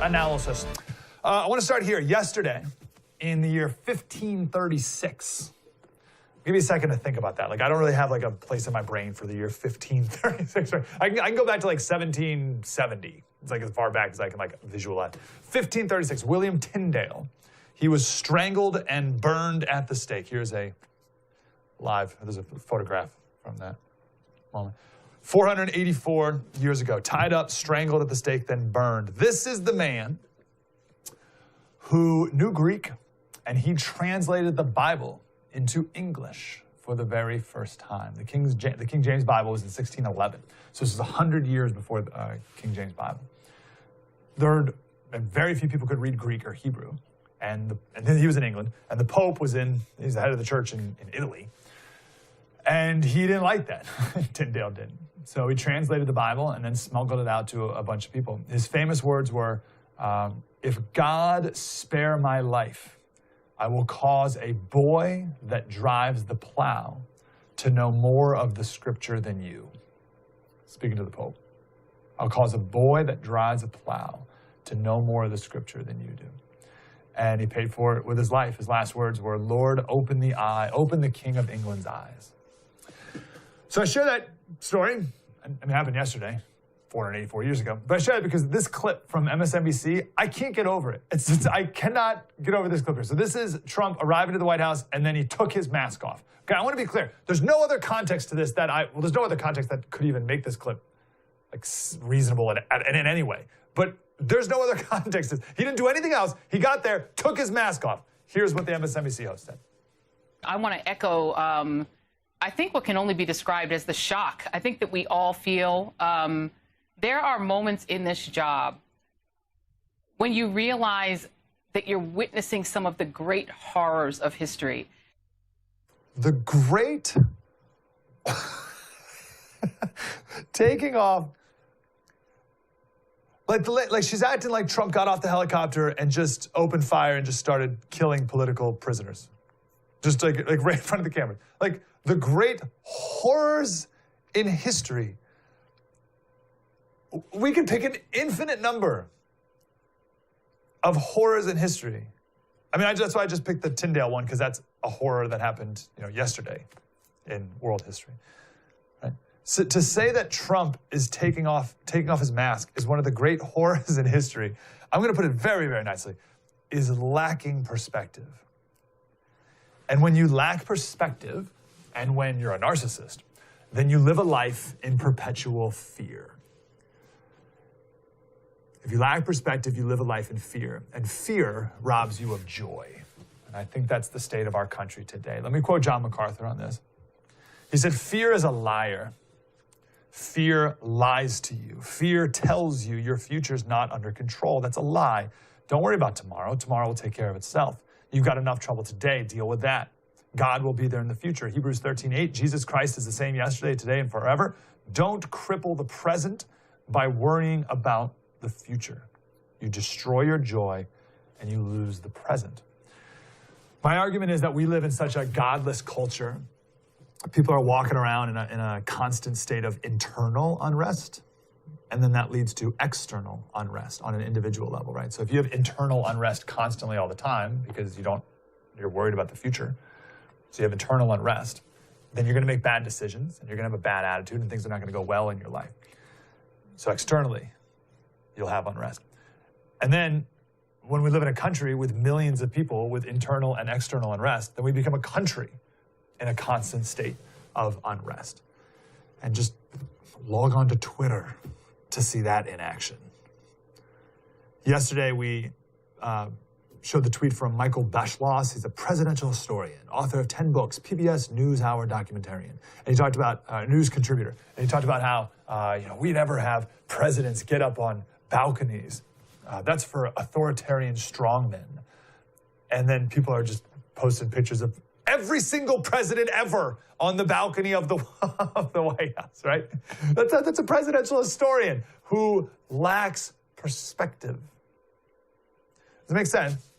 analysis. I want to start here. Yesterday, in the year 1536, give me a second to think about that. Like, I don't really have like a place in my brain for the year 1536. I can go back to like 1770. It's like as far back as I can like visualize. 1536, William Tyndale. He was strangled and burned at the stake. Here's there's a photograph from that moment. 484 years ago, tied up, strangled at the stake, then burned. This is the man who knew Greek, and he translated the Bible into English for the very first time. The King James Bible was in 1611, so this is 100 years before the King James Bible. Very few people could read Greek or Hebrew, and then he was in England, and the Pope he's the head of the church in Italy, and he didn't like that. Tyndale didn't. So he translated the Bible and then smuggled it out to a bunch of people. His famous words were, if God spare my life, I will cause a boy that drives the plow to know more of the scripture than you. Speaking to the Pope. I'll cause a boy that drives a plow to know more of the scripture than you do. And he paid for it with his life. His last words were, Lord, open the King of England's eyes. So I share that story. It happened yesterday, 484 years ago. But I share it because this clip from MSNBC, I can't get over it. I cannot get over this clip here. So this is Trump arriving to the White House, and then he took his mask off. Okay, I want to be clear. There's no other context to this there's no other context that could even make this clip like reasonable in any way. But there's no other context. He didn't do anything else. He got there, took his mask off. Here's what the MSNBC host said. I want to echo, I think what can only be described as the shock. I think that we all feel there are moments in this job when you realize that you're witnessing some of the great horrors of history. The great taking off. Like she's acting like Trump got off the helicopter and just opened fire and just started killing political prisoners. Just like right in front of the camera. Like the great horrors in history. We can pick an infinite number of horrors in history. I mean, that's why I just picked the Tyndale one, because that's a horror that happened, yesterday in world history. Right? So to say that Trump is taking off his mask is one of the great horrors in history, I'm going to put it very, very nicely, is lacking perspective. And when you lack perspective, and when you're a narcissist, then you live a life in perpetual fear. If you lack perspective, you live a life in fear, and fear robs you of joy. And I think that's the state of our country today. Let me quote John MacArthur on this. He said, fear is a liar. Fear lies to you. Fear tells you your future's not under control. That's a lie. Don't worry about tomorrow. Tomorrow will take care of itself. You've got enough trouble today. Deal with that. God will be there in the future. Hebrews 13:8, Jesus Christ is the same yesterday, today, and forever. Don't cripple the present by worrying about the future. You destroy your joy and you lose the present. My argument is that we live in such a godless culture. People are walking around in a constant state of internal unrest, and then that leads to external unrest on an individual level, right? So if you have internal unrest constantly all the time because you're worried about the future, so you have internal unrest, then you're going to make bad decisions, and you're going to have a bad attitude, and things are not going to go well in your life. So externally, you'll have unrest. And then when we live in a country with millions of people with internal and external unrest, then we become a country in a constant state of unrest. And just log on to Twitter to see that in action. Yesterday, we showed the tweet from Michael Beschloss. He's a presidential historian, author of 10 books, PBS NewsHour documentarian. And he talked about, news contributor. And he talked about how, we never have presidents get up on balconies. That's for authoritarian strongmen. And then people are just posting pictures of every single president ever on the balcony of the White House, right? That's a presidential historian who lacks perspective. Does it make sense?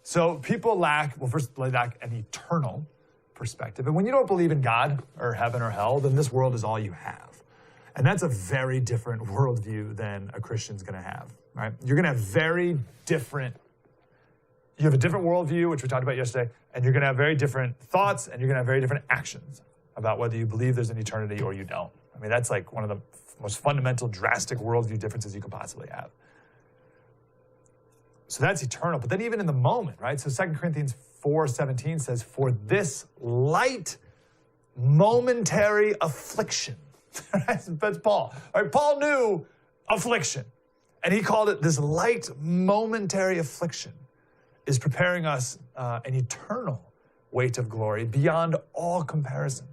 So people lack an eternal perspective. And when you don't believe in God or heaven or hell, then this world is all you have. And that's a very different worldview than a Christian's going to have. right? You're going to have very different, you have a different worldview, which we talked about yesterday, and you're going to have very different thoughts, and you're going to have very different actions about whether you believe there's an eternity or you don't. I mean, that's like one of the most fundamental, drastic worldview differences you could possibly have. So that's eternal. But then even in the moment, right? So 2 Corinthians 4:17 says, for this light momentary affliction. That's Paul. All right, Paul knew affliction. And he called it this light momentary affliction is preparing us an eternal weight of glory beyond all comparison.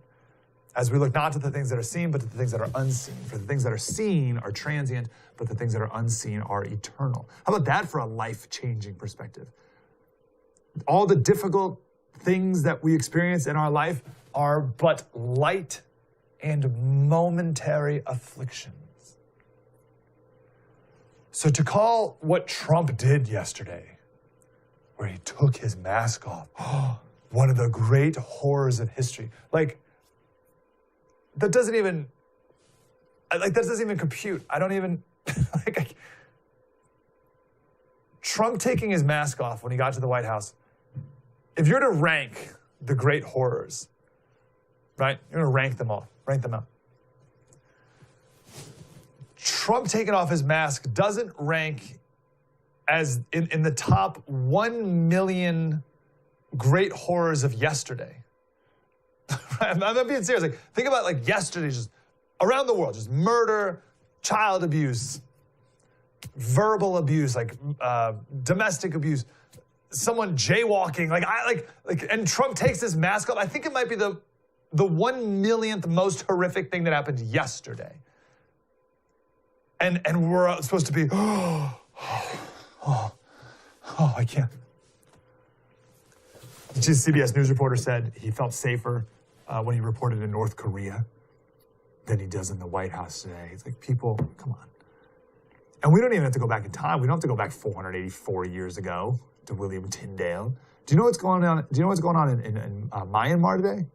As we look not to the things that are seen, but to the things that are unseen. For the things that are seen are transient, but the things that are unseen are eternal. How about that for a life-changing perspective? All the difficult things that we experience in our life are but light and momentary afflictions. So to call what Trump did yesterday, where he took his mask off, one of the great horrors of history, that doesn't even compute. I don't even, Trump taking his mask off when he got to the White House, if you're to rank the great horrors, right? You're gonna rank them out. Trump taking off his mask doesn't rank as in the top 1 million great horrors of yesterday. I'm not being serious. Think about yesterday, just around the world, just murder, child abuse, verbal abuse, domestic abuse, someone jaywalking, and Trump takes his mask off. I think it might be the 1 millionth most horrific thing that happened yesterday. And we're supposed to be, I can't. The CBS News reporter said he felt safer when he reported in North Korea than he does in the White House today. It's like, people, come on. And we don't even have to go back in time. We don't have to go back 484 years ago to William Tyndale. Do you know what's going on? Do you know what's going on in Myanmar today?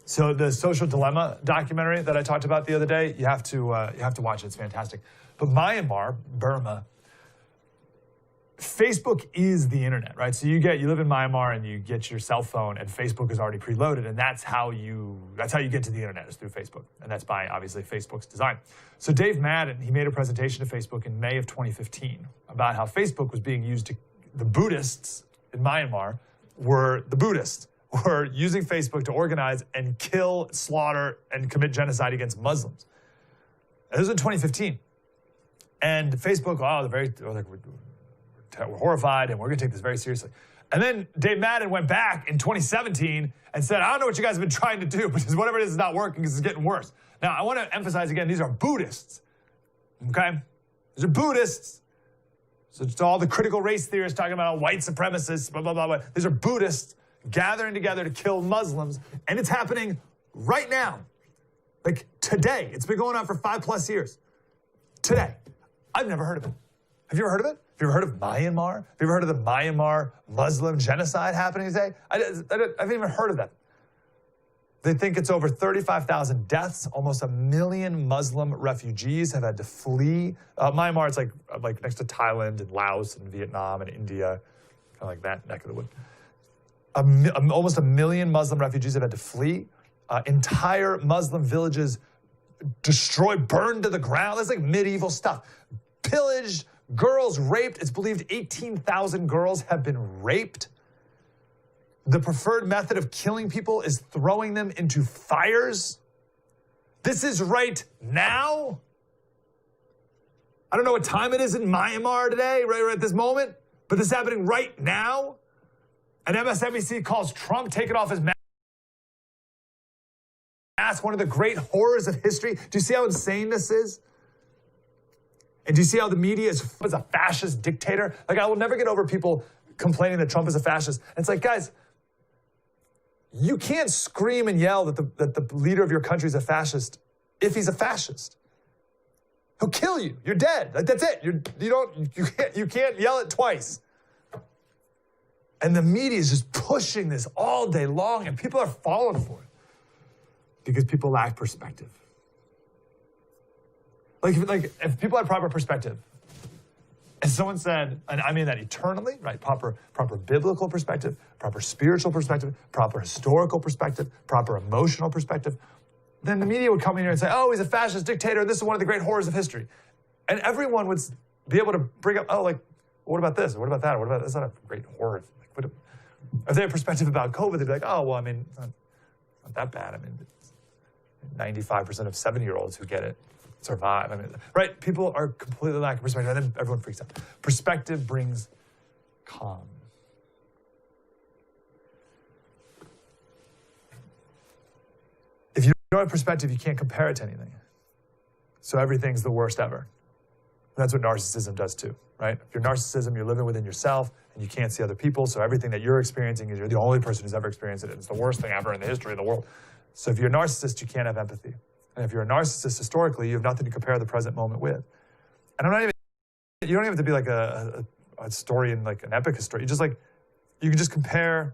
So the Social Dilemma documentary that I talked about the other day, you have to watch it. It's fantastic. But Myanmar, Burma, Facebook is the internet, right? So you live in Myanmar and you get your cell phone and Facebook is already preloaded, and that's how you get to the internet, is through Facebook. And that's by obviously Facebook's design. So Dave Madden, he made a presentation to Facebook in May of 2015 about how Facebook was being used to, the Buddhists in Myanmar were using Facebook to organize and kill, slaughter, and commit genocide against Muslims. And this was in 2015. And Facebook, we're horrified and we're going to take this very seriously. And then Dave Madden went back in 2017 and said, I don't know what you guys have been trying to do, because whatever it is not working because it's getting worse. Now, I want to emphasize again, these are Buddhists, okay? These are Buddhists. So it's all the critical race theorists talking about white supremacists, blah, blah, blah, blah. These are Buddhists gathering together to kill Muslims, and it's happening right now. Today. It's been going on for 5+ years. Today. I've never heard of it. Have you ever heard of it? Have you ever heard of Myanmar? Have you ever heard of the Myanmar Muslim genocide happening today? I haven't even heard of that. They think it's over 35,000 deaths. Almost 1 million Muslim refugees have had to flee. Myanmar, it's like next to Thailand and Laos and Vietnam and India, kind of like that neck of the wood. Almost 1 million Muslim refugees have had to flee. Entire Muslim villages destroyed, burned to the ground. That's like medieval stuff. Pillaged, girls raped. It's believed 18,000 girls have been raped. The preferred method of killing people is throwing them into fires. This is right now. I don't know what time it is in Myanmar today, right at this moment, but this is happening right now. And MSNBC calls Trump taking off his mask one of the great horrors of history. Do you see how insane this is? And do you see how the media is a fascist dictator? I will never get over people complaining that Trump is a fascist. And it's like, guys, you can't scream and yell that the leader of your country is a fascist if he's a fascist. He'll kill you. You're dead. That's it. You can't yell it twice. And the media is just pushing this all day long, and people are falling for it because people lack perspective. If people had proper perspective, And someone said, and I mean that eternally, right? Proper biblical perspective, proper spiritual perspective, proper historical perspective, proper emotional perspective. Then the media would come in here and say, oh, he's a fascist dictator, and this is one of the great horrors of history. And everyone would be able to bring up, oh, like, what about this? What about that? What about this? That's not a great horror. Like, if they had a perspective about COVID, they'd be like, oh, well, I mean, it's not that bad. I mean, 95% of 70-year-olds who get it survive. I mean, right? People are completely lacking perspective, and then everyone freaks out. Perspective brings calm. If you don't have perspective, you can't compare it to anything. So everything's the worst ever. That's what narcissism does too, right? If you're narcissism, you're living within yourself, and you can't see other people, so everything that you're experiencing is you're the only person who's ever experienced it, and it's the worst thing ever in the history of the world. So if you're a narcissist, you can't have empathy. And if you're a narcissist historically, you have nothing to compare the present moment with. And you don't even have to be like a story in like an epic story. You can just compare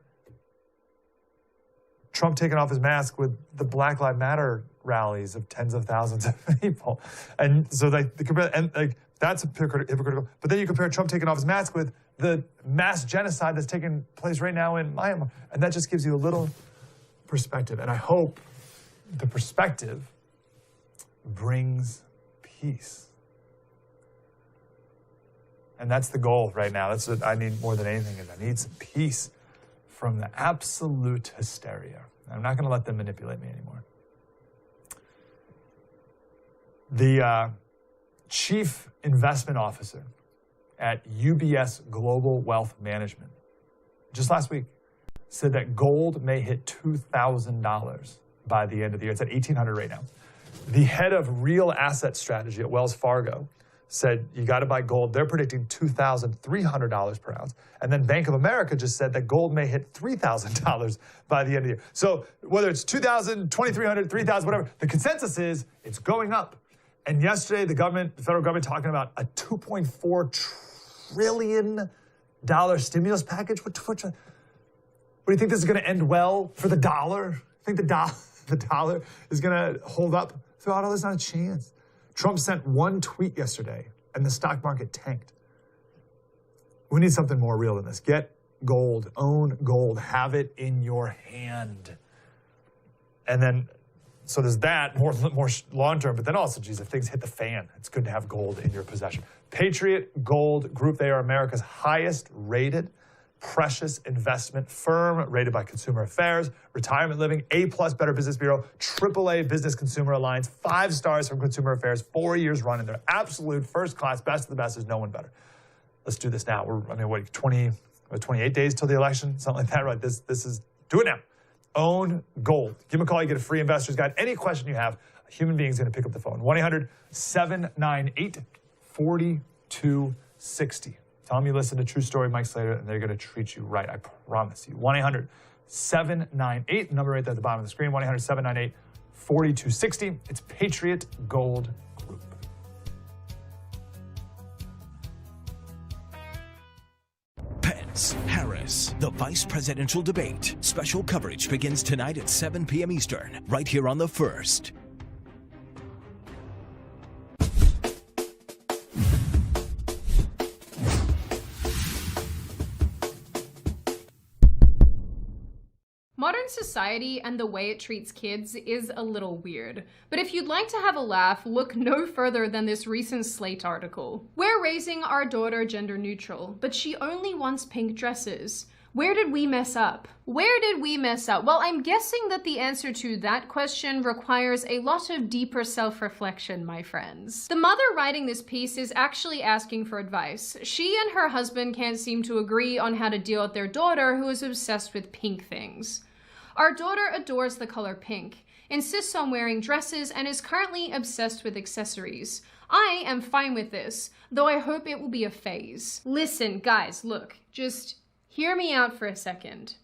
Trump taking off his mask with the Black Lives Matter rallies of tens of thousands of people. And so they compare, and like, that's hypocritical. But then you compare Trump taking off his mask with the mass genocide that's taking place right now in Myanmar. And that just gives you a little perspective. And I hope the perspective brings peace. And that's the goal right now. That's what I need more than anything, is I need some peace from the absolute hysteria. I'm not going to let them manipulate me anymore. The chief investment officer at UBS Global Wealth Management, just last week, said that gold may hit $2,000 by the end of the year. It's at $1,800 right now. The head of real asset strategy at Wells Fargo said you got to buy gold. They're predicting $2,300 per ounce. And then Bank of America just said that gold may hit $3,000 by the end of the year. So whether it's $2,000, $2,300, $3,000, whatever, the consensus is it's going up. And yesterday, the federal government talking about a $2.4 trillion stimulus package. What do you think this is going to end well for the dollar? I think the dollar is going to hold up throughout all this? Not a chance. Trump sent one tweet yesterday, and the stock market tanked. We need something more real than this. Get gold, own gold, have it in your hand. And then, so there's that, more long-term, but then also, geez, if things hit the fan, it's good to have gold in your possession. Patriot Gold Group, they are America's highest rated precious investment firm, rated by Consumer Affairs, Retirement Living, A+, Better Business Bureau, AAA Business Consumer Alliance, 5 stars from Consumer Affairs, 4 years running. They're absolute first class, best of the best. There's no one better. Let's do this now. 28 days till the election, something like that, right? This is, do it now. Own gold. Give them a call. You get a free investor's guide. Any question you have, a human being is going to pick up the phone. 1-800-798-4260. Tell them you listen to True Story Mike Slater, and they're going to treat you right. I promise you. 1-800-798, number right there at the bottom of the screen, 1-800-798-4260. It's Patriot Gold Group. Pence, Harris, the vice presidential debate. Special coverage begins tonight at 7 p.m. Eastern, right here on The First. Modern society and the way it treats kids is a little weird. But if you'd like to have a laugh, look no further than this recent Slate article. We're raising our daughter gender neutral, but she only wants pink dresses. Where did we mess up? Where did we mess up? Well, I'm guessing that the answer to that question requires a lot of deeper self-reflection, my friends. The mother writing this piece is actually asking for advice. She and her husband can't seem to agree on how to deal with their daughter, who is obsessed with pink things. Our daughter adores the color pink, insists on wearing dresses, and is currently obsessed with accessories. I am fine with this, though I hope it will be a phase. Listen, guys, look, just hear me out for a second.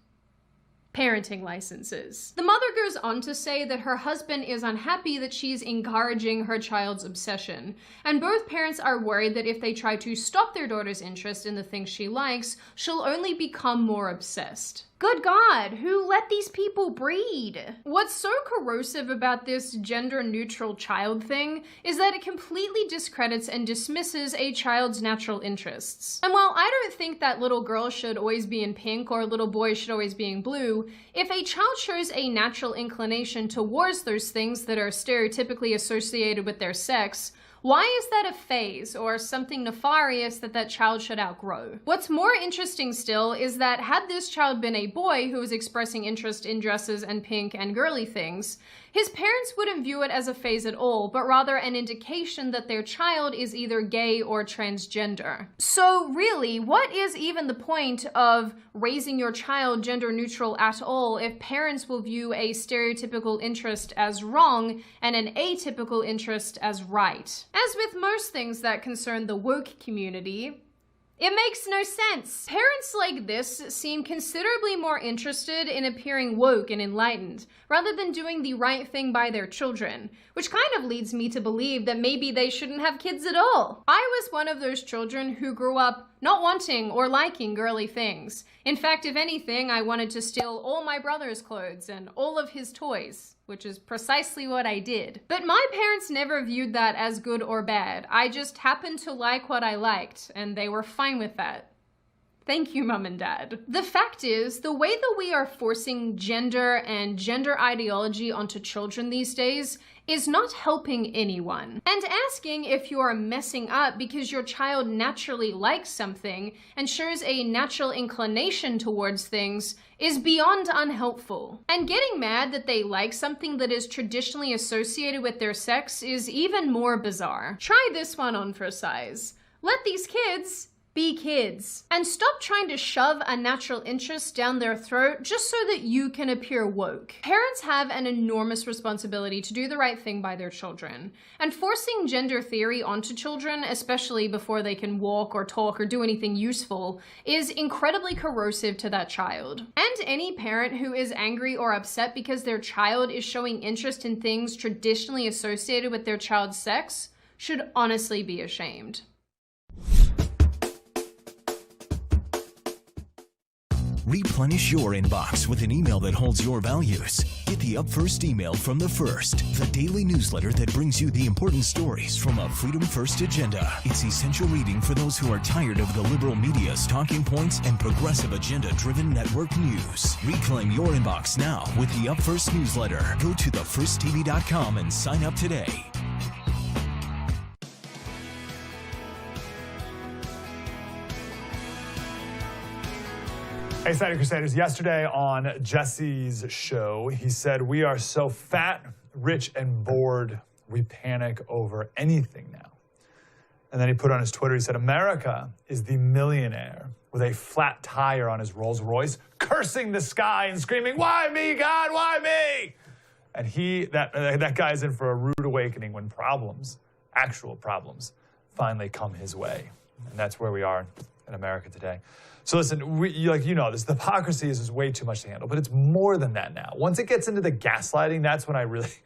Parenting licenses. The mother goes on to say that her husband is unhappy that she's encouraging her child's obsession, and both parents are worried that if they try to stop their daughter's interest in the things she likes, she'll only become more obsessed. Good God, who let these people breed? What's so corrosive about this gender-neutral child thing is that it completely discredits and dismisses a child's natural interests. And while I don't think that little girl should always be in pink or little boy should always be in blue, if a child shows a natural inclination towards those things that are stereotypically associated with their sex, why is that a phase or something nefarious that child should outgrow? What's more interesting still is that had this child been a boy who was expressing interest in dresses and pink and girly things, his parents wouldn't view it as a phase at all, but rather an indication that their child is either gay or transgender. So really, what is even the point of raising your child gender neutral at all if parents will view a stereotypical interest as wrong and an atypical interest as right? As with most things that concern the woke community, it makes no sense. Parents like this seem considerably more interested in appearing woke and enlightened, rather than doing the right thing by their children, which kind of leads me to believe that maybe they shouldn't have kids at all. I was one of those children who grew up not wanting or liking girly things. In fact, if anything, I wanted to steal all my brother's clothes and all of his toys, which is precisely what I did. But my parents never viewed that as good or bad. I just happened to like what I liked, and they were fine with that. Thank you, Mum and Dad. The fact is, the way that we are forcing gender and gender ideology onto children these days is not helping anyone. And asking if you are messing up because your child naturally likes something and shows a natural inclination towards things is beyond unhelpful. And getting mad that they like something that is traditionally associated with their sex is even more bizarre. Try this one on for size. Let these kids be kids. And stop trying to shove a natural interest down their throat just so that you can appear woke. Parents have an enormous responsibility to do the right thing by their children. And forcing gender theory onto children, especially before they can walk or talk or do anything useful, is incredibly corrosive to that child. And any parent who is angry or upset because their child is showing interest in things traditionally associated with their child's sex should honestly be ashamed. Replenish your inbox with an email that holds your values. Get the Up First email from The First, the daily newsletter that brings you the important stories from a Freedom First agenda. It's essential reading for those who are tired of the liberal media's talking points and progressive agenda-driven network news. Reclaim your inbox now with the Up First newsletter. Go to thefirsttv.com and sign up today. Hey, Cider Crusaders. Yesterday on Jesse's show, he said, "We are so fat, rich, and bored, we panic over anything now." And then he put on his Twitter, he said, "America is the millionaire with a flat tire on his Rolls Royce, cursing the sky and screaming, 'Why me, God, why me?'" And that guy's in for a rude awakening when problems, actual problems, finally come his way. And that's where we are in America today. So listen, this hypocrisy is just way too much to handle, but it's more than that now. Once it gets into the gaslighting, that's when it's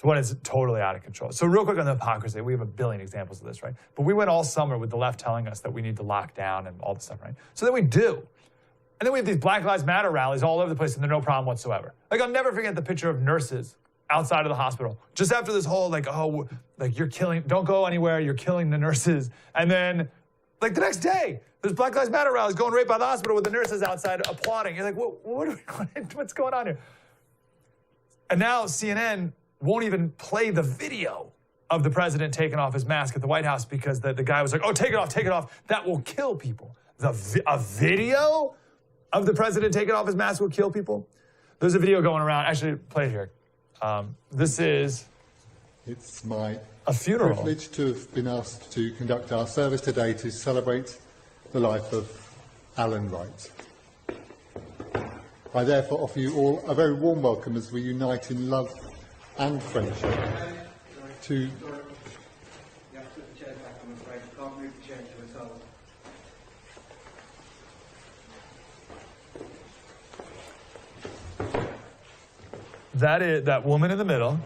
when it's totally out of control. So real quick on the hypocrisy, we have a billion examples of this, right? But we went all summer with the left telling us that we need to lock down and all this stuff, right? So then we do. And then we have these Black Lives Matter rallies all over the place and they're no problem whatsoever. Like, I'll never forget the picture of nurses outside of the hospital. Just after this whole, you're killing, don't go anywhere, you're killing the nurses. And then, the next day, there's Black Lives Matter rallies going right by the hospital with the nurses outside applauding. You're like, what's going on here? And now CNN won't even play the video of the president taking off his mask at the White House because the guy was like, "Oh, take it off. That will kill people." A video of the president taking off his mask will kill people? There's a video going around. Actually, play it here. It's my a funeral. Privilege to have been asked to conduct our service today to celebrate the life of Alan Wright. I therefore offer you all a very warm welcome as we unite in love and friendship to... You have to put the chair back, I'm afraid. You can't move the chair to a side. That woman in the middle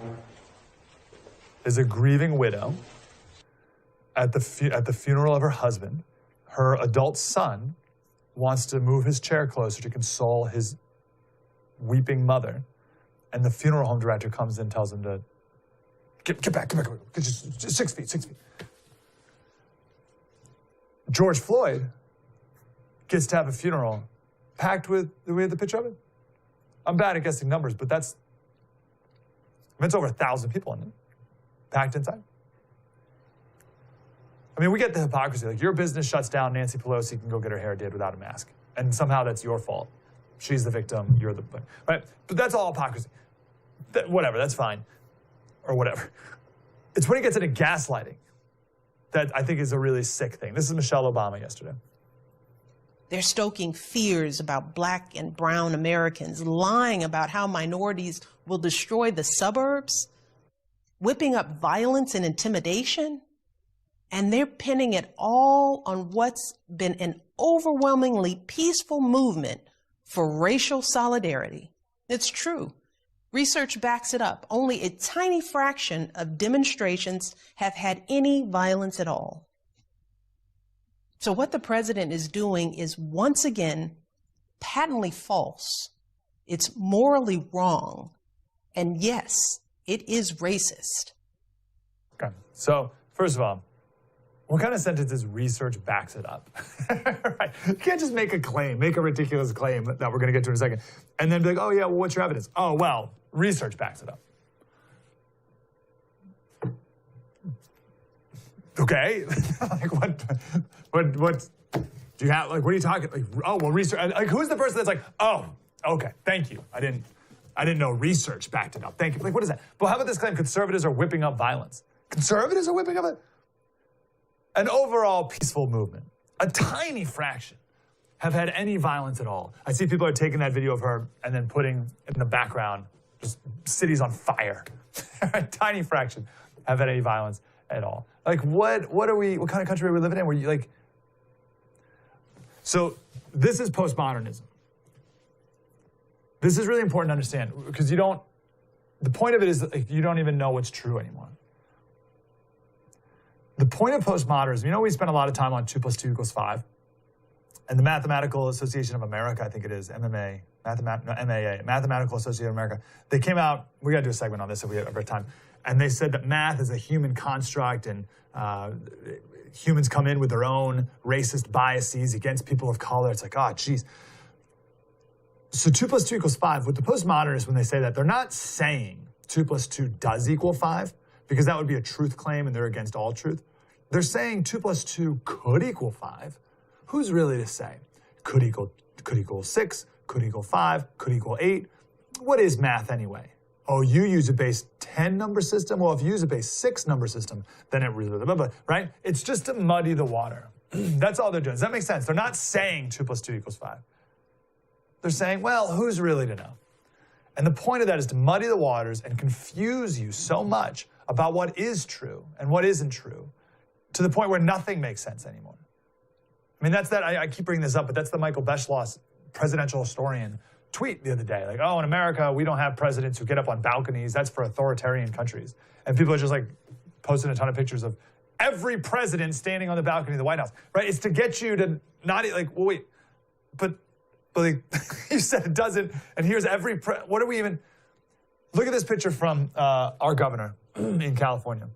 is a grieving widow at the funeral of her husband. Her adult son wants to move his chair closer to console his weeping mother. And the funeral home director comes in and tells him to get back. Get just 6 feet. George Floyd gets to have a funeral packed with, do we have the picture of it? I'm bad at guessing numbers, but it's over 1,000 people in it, packed inside. I mean, we get the hypocrisy. Like, your business shuts down, Nancy Pelosi can go get her hair did without a mask. And somehow that's your fault. She's the victim, you're the, right? But that's all hypocrisy. Whatever, that's fine. Or whatever. It's when it gets into gaslighting that I think is a really sick thing. This is Michelle Obama yesterday. They're stoking fears about Black and brown Americans, lying about how minorities will destroy the suburbs, whipping up violence and intimidation. And they're pinning it all on what's been an overwhelmingly peaceful movement for racial solidarity. It's true. Research backs it up. Only a tiny fraction of demonstrations have had any violence at all. So what the president is doing is once again patently false. It's morally wrong. And yes, it is racist. Okay, so first of all, what kind of sentence is research backs it up? Right? You can't just make a claim, make a ridiculous claim that we're going to get to in a second, and then be like, oh yeah, well, what's your evidence? Oh, well, research backs it up. Okay, like what do you have? Like, what are you talking? Like, oh, well, research. Like, who's the person that's like, oh, okay, thank you. I didn't know research backed it up. Thank you. Like, what is that? Well, how about this claim? Conservatives are whipping up violence. Conservatives are whipping up an overall peaceful movement. A tiny fraction have had any violence at all. I see people are taking that video of her and then putting in the background just cities on fire. A tiny fraction have had any violence at all. Like, what kind of country are we living in where you like? So this is postmodernism. This is really important to understand because the point of it is that, like, you don't even know what's true anymore. The point of postmodernism, we spent a lot of time on 2 + 2 = 5. And the Mathematical Association of America, I think it is, MAA, Mathematical Association of America, they came out, we got to do a segment on this if we have time, and they said that math is a human construct and humans come in with their own racist biases against people of color. It's like, oh, geez. So 2 + 2 = 5. With the postmodernists, when they say that, they're not saying 2 + 2 does equal 5, because that would be a truth claim and they're against all truth. They're saying 2 + 2 could equal 5. Who's really to say? Could equal 6, could equal 5, could equal 8. What is math anyway? Oh, you use a base 10 number system? Well, if you use a base 6 number system, then it really, blah, blah, right? It's just to muddy the water. That's all they're doing. Does that make sense? They're not saying 2 + 2 = 5. They're saying, well, who's really to know? And the point of that is to muddy the waters and confuse you so much about what is true and what isn't true to the point where nothing makes sense anymore. I mean, I keep bringing this up, but that's the Michael Beschloss presidential historian tweet the other day. Like, oh, in America, we don't have presidents who get up on balconies. That's for authoritarian countries. And people are just like posting a ton of pictures of every president standing on the balcony of the White House, right? It's to get you to not like, well, wait, but like, you said it doesn't. And here's what are we even, look at this picture from our governor in California.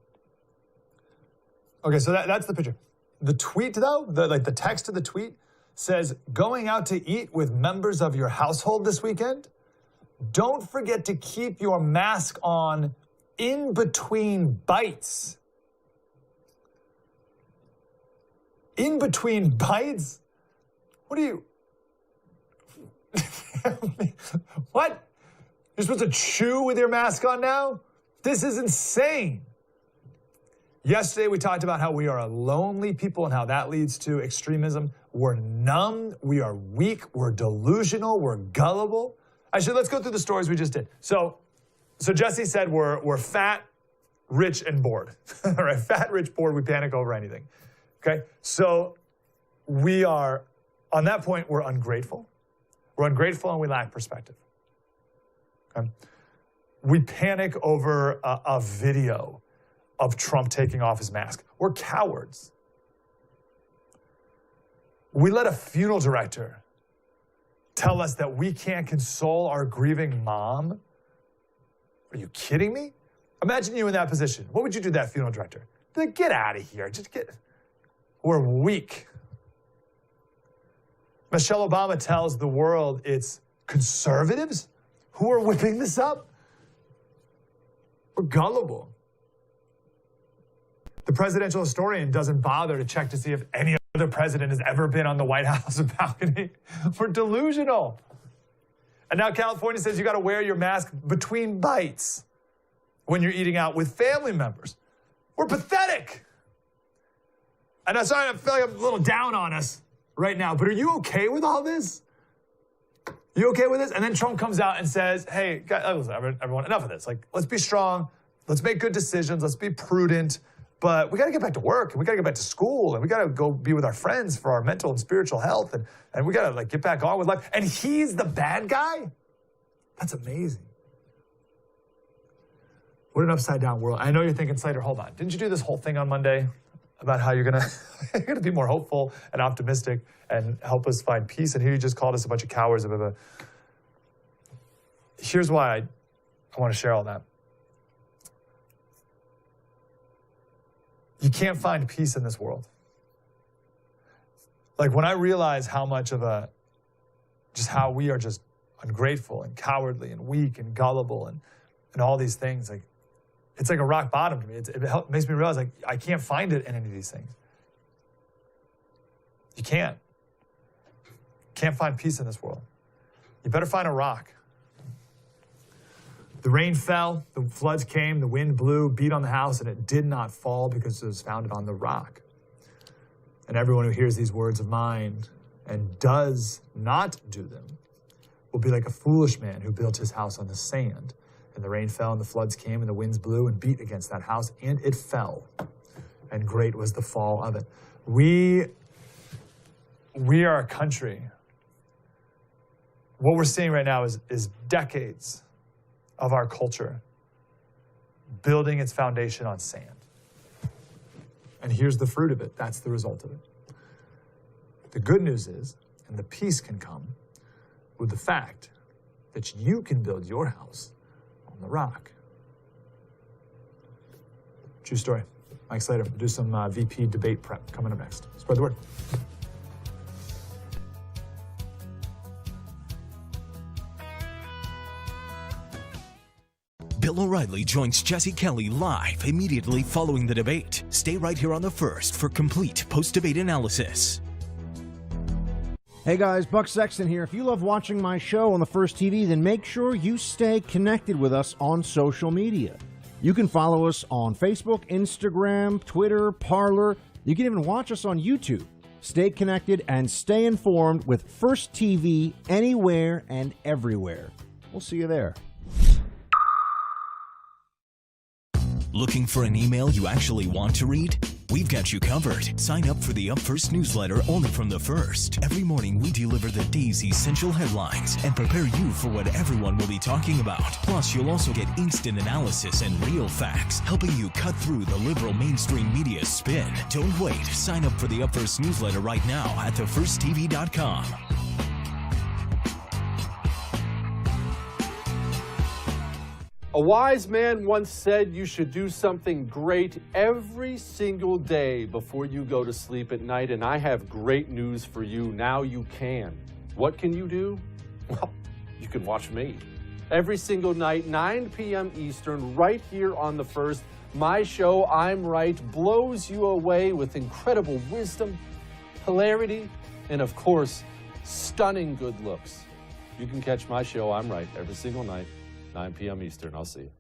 Okay, so that's the picture. The tweet, though, the text of the tweet says, going out to eat with members of your household this weekend? Don't forget to keep your mask on in between bites. In between bites? What are you... What? You're supposed to chew with your mask on now? This is insane. Yesterday, we talked about how we are a lonely people and how that leads to extremism. We're numb, we are weak, we're delusional, we're gullible. Actually, let's go through the stories we just did. So Jesse said we're fat, rich, and bored. All right, fat, rich, bored, we panic over anything. Okay, so we are, on that point, we're ungrateful. We're ungrateful and we lack perspective. Okay? We panic over a video of Trump taking off his mask. We're cowards. We let a funeral director tell us that we can't console our grieving mom? Are you kidding me? Imagine you in that position. What would you do to that funeral director? Be like, get out of here. We're weak. Michelle Obama tells the world it's conservatives who are whipping this up. We're gullible. The presidential historian doesn't bother to check to see if any other president has ever been on the White House balcony. We're delusional. And now California says you got to wear your mask between bites when you're eating out with family members. We're pathetic. And I'm sorry, I feel like I'm a little down on us right now, but are you okay with all this? You okay with this? And then Trump comes out and says, hey, guys, everyone, enough of this. Like, let's be strong. Let's make good decisions. Let's be prudent. But we got to get back to work, and we got to get back to school, and we got to go be with our friends for our mental and spiritual health, and we got to get back on with life. And he's the bad guy? That's amazing. What an upside down world. I know you're thinking, Slater, hold on. Didn't you do this whole thing on Monday about how you're gonna be more hopeful and optimistic and help us find peace? And here you just called us a bunch of cowards. Here's why I want to share all that. You can't find peace in this world. Like, when I realize how much of just how we are just ungrateful and cowardly and weak and gullible and all these things, like, it's like a rock bottom to me. It makes me realize, like, I can't find it in any of these things. You can't. Can't find peace in this world. You better find a rock. The rain fell, the floods came, the wind blew, beat on the house, and it did not fall because it was founded on the rock. And everyone who hears these words of mine and does not do them will be like a foolish man who built his house on the sand. And the rain fell, and the floods came, and the winds blew and beat against that house, and it fell. And great was the fall of it. We are a country. What we're seeing right now is decades of our culture building its foundation on sand. And here's the fruit of it. That's the result of it. The good news is, and the peace can come with the fact that you can build your house on the rock. True story. Mike Slater, we'll do some VP debate prep coming up next. Spread the word. Bill O'Reilly joins Jesse Kelly live immediately following the debate. Stay right here on The First for complete post-debate analysis. Hey guys, Buck Sexton here. If you love watching my show on The First TV, then make sure you stay connected with us on social media. You can follow us on Facebook, Instagram, Twitter, Parler. You can even watch us on YouTube. Stay connected and stay informed with First TV anywhere and everywhere. We'll see you there. Looking for an email you actually want to read? We've got you covered. Sign up for the Up First newsletter only from The First. Every morning we deliver the day's essential headlines and prepare you for what everyone will be talking about. Plus, you'll also get instant analysis and real facts, helping you cut through the liberal mainstream media spin. Don't wait. Sign up for the Up First newsletter right now at thefirsttv.com. A wise man once said you should do something great every single day before you go to sleep at night, and I have great news for you. Now you can. What can you do? Well, you can watch me. Every single night, 9 p.m. Eastern, right here on The First. My show, I'm Right, blows you away with incredible wisdom, hilarity, and of course, stunning good looks. You can catch my show, I'm Right, every single night. 9 p.m. Eastern. I'll see you.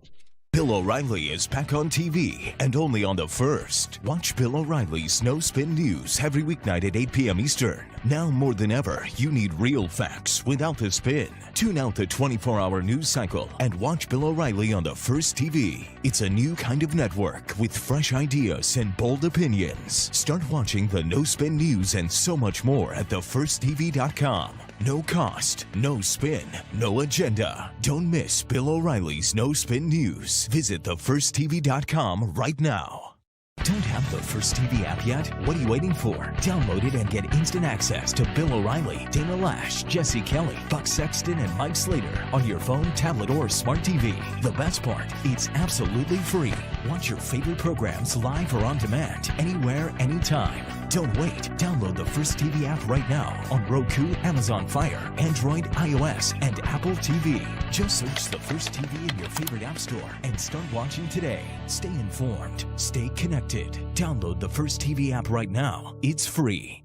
Bill O'Reilly is back on TV and only on The First. Watch Bill O'Reilly's No Spin News every weeknight at 8 p.m. Eastern. Now more than ever, you need real facts without the spin. Tune out the 24-hour news cycle and watch Bill O'Reilly on The First TV. It's a new kind of network with fresh ideas and bold opinions. Start watching the No Spin News and so much more at thefirsttv.com. No cost, no spin, no agenda. Don't miss Bill O'Reilly's No Spin News. Visit thefirsttv.com right now. Don't Don't have the First TV app yet? What are you waiting for? Download it and get instant access to Bill O'Reilly, Dana Lash, Jesse Kelly, Buck Sexton, and Mike Slater on your phone, tablet, or smart TV. The best part, it's absolutely free. Watch your favorite programs live or on demand, anywhere, anytime. Don't wait. Download the First TV app right now on Roku, Amazon Fire, Android, iOS, and Apple TV. Just search the First TV in your favorite app store and start watching today. Stay informed. Stay connected. Download the First TV app right now. It's free.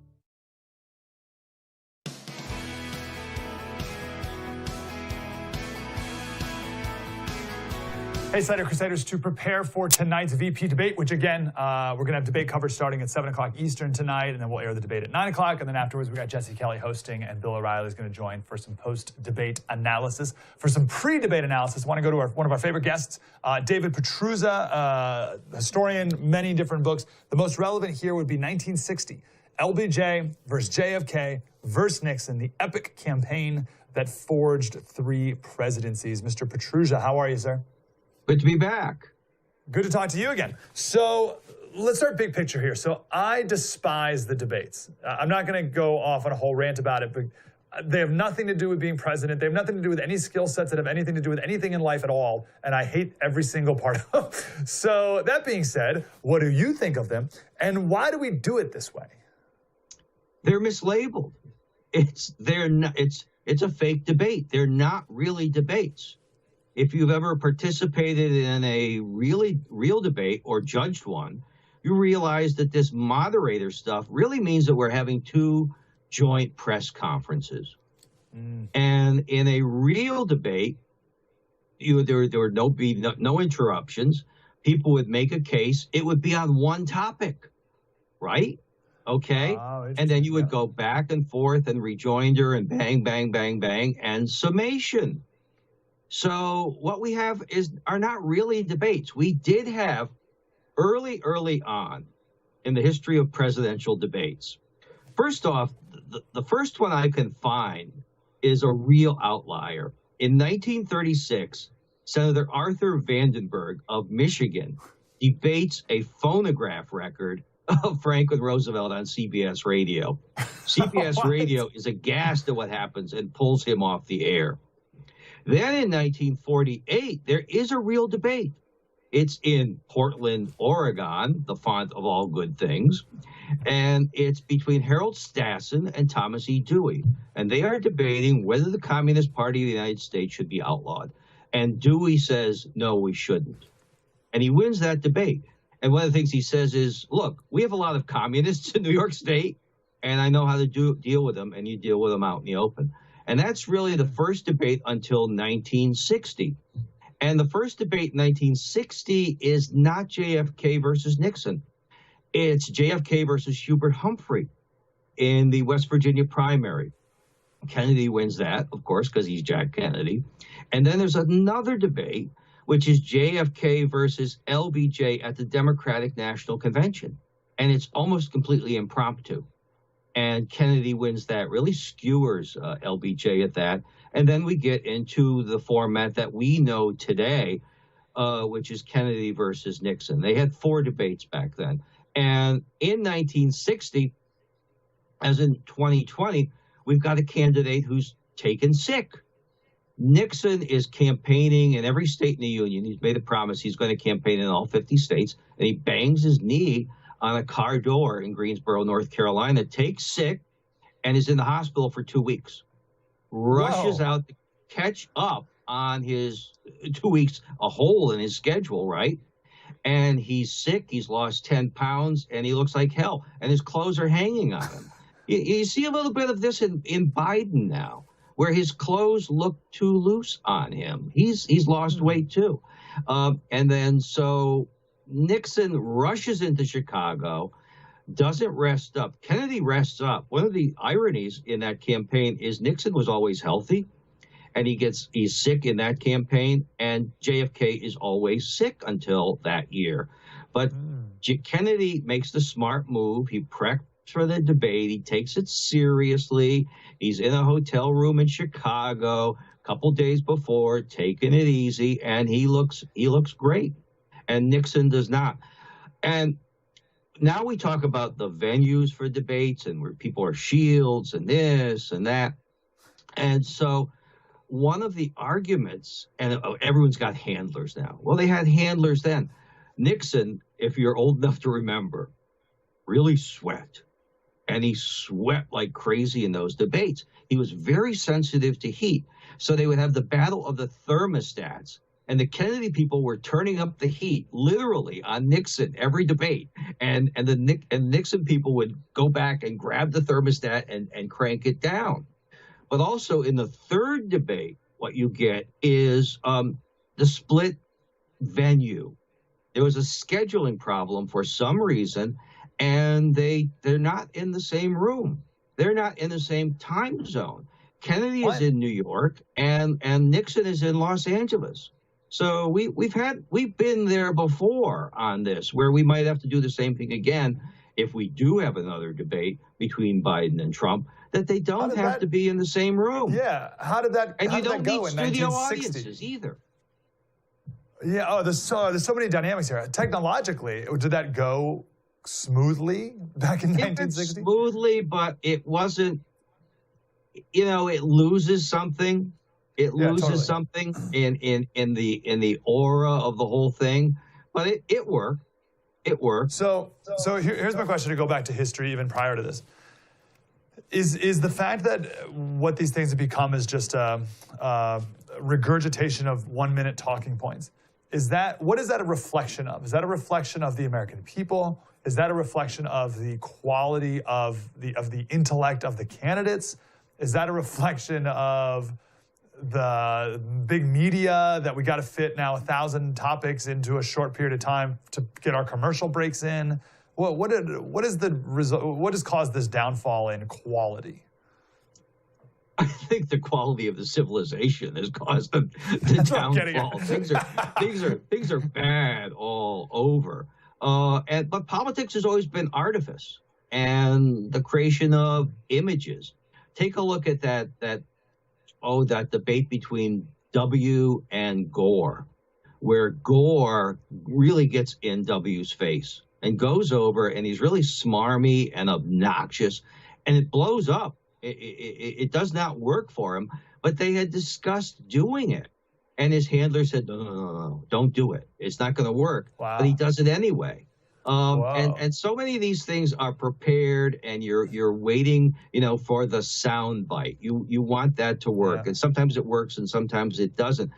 Hey, Slater Crusaders, to prepare for tonight's VP debate, which again, we're going to have debate coverage starting at 7 o'clock Eastern tonight, and then we'll air the debate at 9 o'clock. And then afterwards, we got Jesse Kelly hosting, and Bill O'Reilly is going to join for some post-debate analysis. For some pre-debate analysis, I want to go to one of our favorite guests, David Petruzza, historian, many different books. The most relevant here would be 1960, LBJ versus JFK versus Nixon, the epic campaign that forged 3 presidencies. Mr. Petruzza, how are you, sir? Good to be back. Good to talk to you again. So let's start big picture here. So I despise the debates. I'm not going to go off on a whole rant about it, but they have nothing to do with being president. They have nothing to do with any skill sets that have anything to do with anything in life at all. And I hate every single part of them. So that being said, what do you think of them? And why do we do it this way? They're mislabeled. It's a fake debate. They're not really debates. If you've ever participated in a real debate or judged one, you realize that this moderator stuff really means that we're having 2 joint press conferences. And in a real debate, there would no interruptions. People would make a case. It would be on one topic, right? Okay. And then you would go back and forth and rejoinder and bang, bang, bang, bang, and summation. So what we have are not really debates. We did have early on in the history of presidential debates. First off, the first one I can find is a real outlier. In 1936, Senator Arthur Vandenberg of Michigan debates a phonograph record of Franklin Roosevelt on CBS Radio. CBS Radio is aghast at what happens and pulls him off the air. Then in 1948, there is a real debate. It's in Portland, Oregon, the font of all good things. And it's between Harold Stassen and Thomas E. Dewey. And they are debating whether the Communist Party of the United States should be outlawed. And Dewey says, no, we shouldn't. And he wins that debate. And one of the things he says is, look, we have a lot of communists in New York State, and I know how to deal with them, and you deal with them out in the open. And that's really the first debate until 1960. And the first debate in 1960 is not JFK versus Nixon. It's JFK versus Hubert Humphrey in the West Virginia primary. Kennedy wins that, of course, because he's Jack Kennedy. And then there's another debate, which is JFK versus LBJ at the Democratic National Convention. And it's almost completely impromptu. And Kennedy wins that, really skewers LBJ at that. And then we get into the format that we know today, which is Kennedy versus Nixon. They had 4 debates back then. And in 1960, as in 2020, we've got a candidate who's taken sick. Nixon is campaigning in every state in the union. He's made a promise he's going to campaign in all 50 states. And he bangs his knee on a car door in Greensboro, North Carolina, takes sick, and is in the hospital for 2 weeks. Rushes out to catch up on his 2 weeks, a hole in his schedule, right? And he's sick, he's lost 10 pounds, and he looks like hell, and his clothes are hanging on him. You see a little bit of this in Biden now, where his clothes look too loose on him. He's lost weight too. And then so Nixon rushes into Chicago, doesn't rest up. Kennedy rests up. One of the ironies in that campaign is Nixon was always healthy, and he's sick in that campaign, and JFK is always sick until that year. But Kennedy makes the smart move. He preps for the debate. He takes it seriously. He's in a hotel room in Chicago a couple days before, taking it easy, and he looks great. And Nixon does not. And now we talk about the venues for debates and where people are shields and this and that. And so one of the arguments, and everyone's got handlers now. Well, they had handlers then. Nixon, if you're old enough to remember, really sweat. And he sweat like crazy in those debates. He was very sensitive to heat. So they would have the battle of the thermostats. And the Kennedy people were turning up the heat, literally, on Nixon every debate. And Nixon people would go back and grab the thermostat and crank it down. But also in the third debate, what you get is the split venue. There was a scheduling problem for some reason, and they're not in the same room. They're not in the same time zone. Kennedy is in New York, and Nixon is in Los Angeles. So we've been there before on this, where we might have to do the same thing again if we do have another debate between Biden and Trump, that they don't have to be in the same room. Yeah, how did that? And how you did don't that go need in studio 1960? audiences either. Yeah. Oh, there's so many dynamics here. Technologically, did that go smoothly back in 1960? Smoothly, but it wasn't. You know, it loses something. It loses something in the aura of the whole thing, but it worked. It worked. So here's my question to go back to history, even prior to this. Is the fact that what these things have become is just a regurgitation of 1 minute talking points? What is that a reflection of? Is that a reflection of the American people? Is that a reflection of the quality of the intellect of the candidates? Is that a reflection of the big media that we got to fit now 1,000 topics into a short period of time to get our commercial breaks in? What is the result? What has caused this downfall in quality? I think the quality of the civilization has caused the downfall. Things are bad all over. But politics has always been artifice and the creation of images. Take a look at that debate between W and Gore, where Gore really gets in W's face and goes over, and he's really smarmy and obnoxious, and it blows up. It does not work for him, but they had discussed doing it. And his handler said, no, don't do it. It's not going to work. Wow. But he does it anyway. And so many of these things are prepared, and you're waiting, for the sound bite. You want that to work, and sometimes it works, and sometimes it doesn't.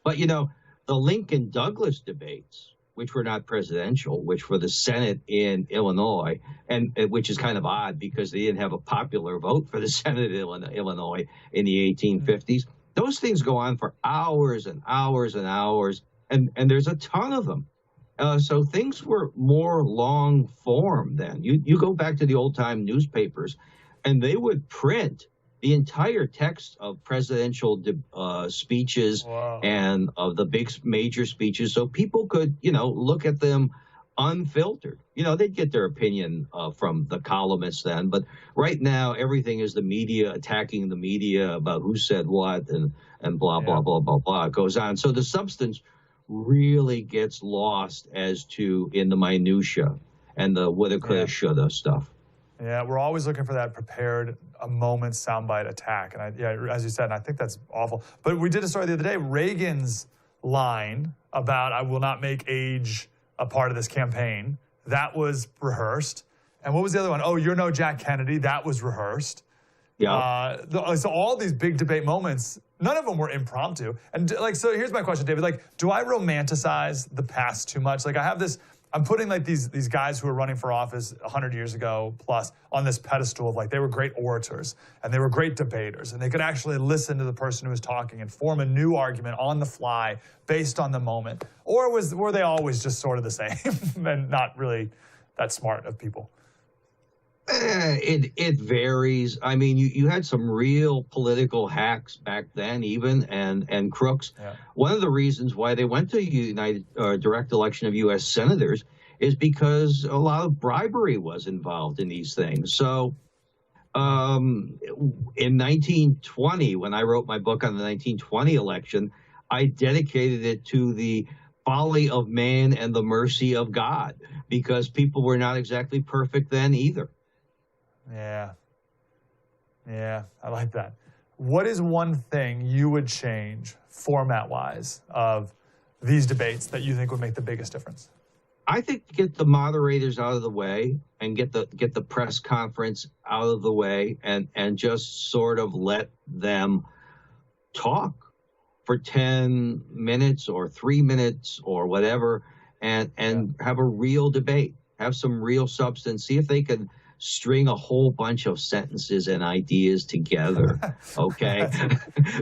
But the Lincoln Douglas debates, which were not presidential, which were the Senate in Illinois, and which is kind of odd because they didn't have a popular vote for the Senate in Illinois in the 1850s. Those things go on for hours and hours and hours, and there's a ton of them. So things were more long form then. You go back to the old time newspapers, and they would print the entire text of presidential speeches and of the big major speeches, so people could look at them unfiltered. They'd get their opinion from the columnists then, but right now everything is the media attacking the media about who said what and blah blah blah blah blah. It goes on. So the substance really gets lost as to in the minutia and the woulda, coulda, shoulda stuff. Yeah, we're always looking for that prepared a moment soundbite attack. And as you said, and I think that's awful. But we did a story the other day, Reagan's line about I will not make age a part of this campaign, that was rehearsed. And what was the other one? Oh, you're no Jack Kennedy, that was rehearsed. Yeah. So all these big debate moments, none of them were impromptu. And so here's my question, David. Do I romanticize the past too much? I have this, I'm putting these guys who were running for office 100 years ago plus on this pedestal of they were great orators and they were great debaters and they could actually listen to the person who was talking and form a new argument on the fly based on the moment. Or were they always just sort of the same and not really that smart of people? It varies. I mean, you had some real political hacks back then, even and crooks. Yeah. One of the reasons why they went to direct election of U.S. senators is because a lot of bribery was involved in these things. So, in 1920, when I wrote my book on the 1920 election, I dedicated it to the folly of man and the mercy of God, because people were not exactly perfect then either. Yeah. Yeah, I like that. What is one thing you would change format-wise of these debates that you think would make the biggest difference? I think get the moderators out of the way and get the press conference out of the way and just sort of let them talk for 10 minutes or 3 minutes or whatever and have a real debate, have some real substance, see if they can string a whole bunch of sentences and ideas together, okay?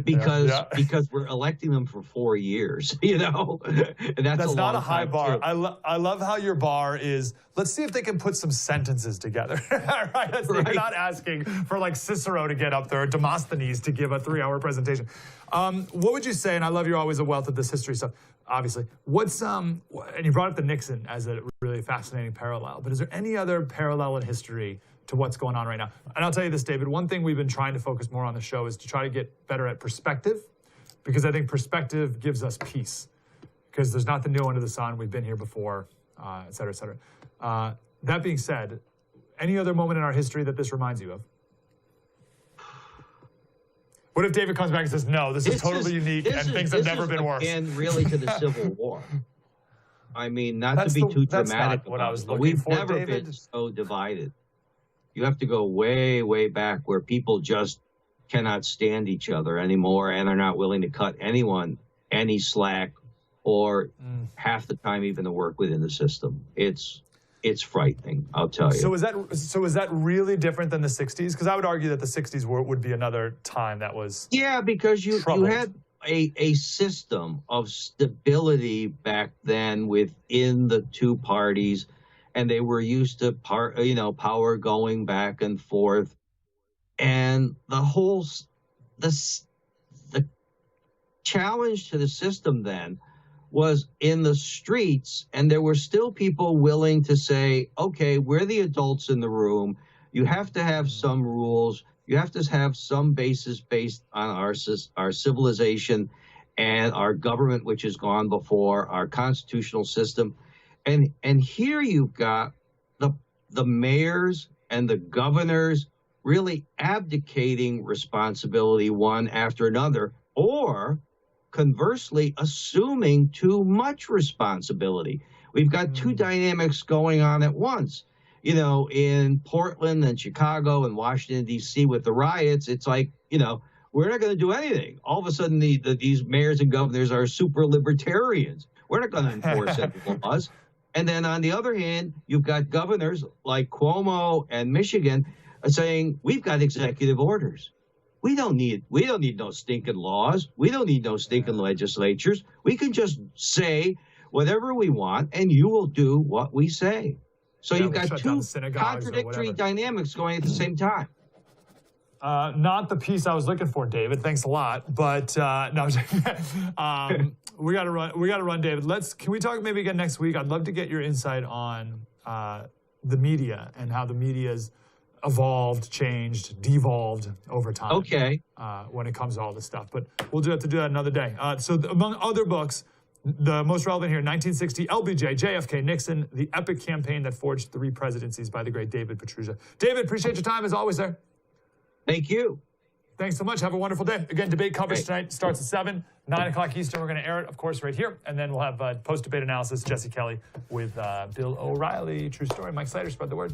because we're electing them for 4 years, you know? And that's not a high bar. I love how your bar is, let's see if they can put some sentences together. Right? You're not asking for like Cicero to get up there or Demosthenes to give a 3-hour presentation. What would you say, and I love you're always a wealth of this history stuff, obviously. And you brought up the Nixon as a really fascinating parallel, but is there any other parallel in history to what's going on right now? And I'll tell you this, David, one thing we've been trying to focus more on the show is to try to get better at perspective, because I think perspective gives us peace, because there's nothing new under the sun. We've been here before, et cetera, et cetera. That being said, any other moment in our history that this reminds you of? What if David comes back and says, no, this is totally unique and things have never been worse? And really to the Civil War. I mean, not to be too dramatic, but we've never been so divided. You have to go way, way back where people just cannot stand each other anymore and are not willing to cut anyone any slack or half the time even to work within the system. It's frightening, I'll tell you. So is that really different than the 60s? Because I would argue that the 60s would be another time that was because you had a system of stability back then within the two parties, and they were used to power going back and forth, and the challenge to the system then was in the streets, and there were still people willing to say, okay, we're the adults in the room. You have to have some rules. You have to have some basis based on our civilization and our government, which has gone before, our constitutional system. And here you've got the mayors and the governors really abdicating responsibility one after another, or conversely, assuming too much responsibility. We've got two dynamics going on at once. You know, in Portland and Chicago and Washington, D.C. with the riots, it's like, we're not going to do anything. All of a sudden, these mayors and governors are super libertarians. We're not going to enforce any laws. And then on the other hand, you've got governors like Cuomo and Michigan saying, we've got executive orders. We don't need no stinking laws. We don't need no stinking legislatures. We can just say whatever we want, and you will do what we say. So you've got two contradictory dynamics going at the same time. Not the piece I was looking for, David. Thanks a lot. But no, we got to run, David. Can we talk maybe again next week? I'd love to get your insight on the media and how the media's evolved, changed, devolved over time. Okay. When it comes to all this stuff. But we'll have to do that another day. Among other books, the most relevant here, 1960, LBJ, JFK, Nixon, the epic campaign that forged 3 presidencies by the great David Petruzza. David, appreciate your time as always there. Thank you. Thanks so much. Have a wonderful day. Again, debate coverage tonight starts at 7, 9 o'clock Eastern. We're going to air it, of course, right here. And then we'll have post-debate analysis, Jesse Kelly with Bill O'Reilly. True story. Mike Slater, spread the word.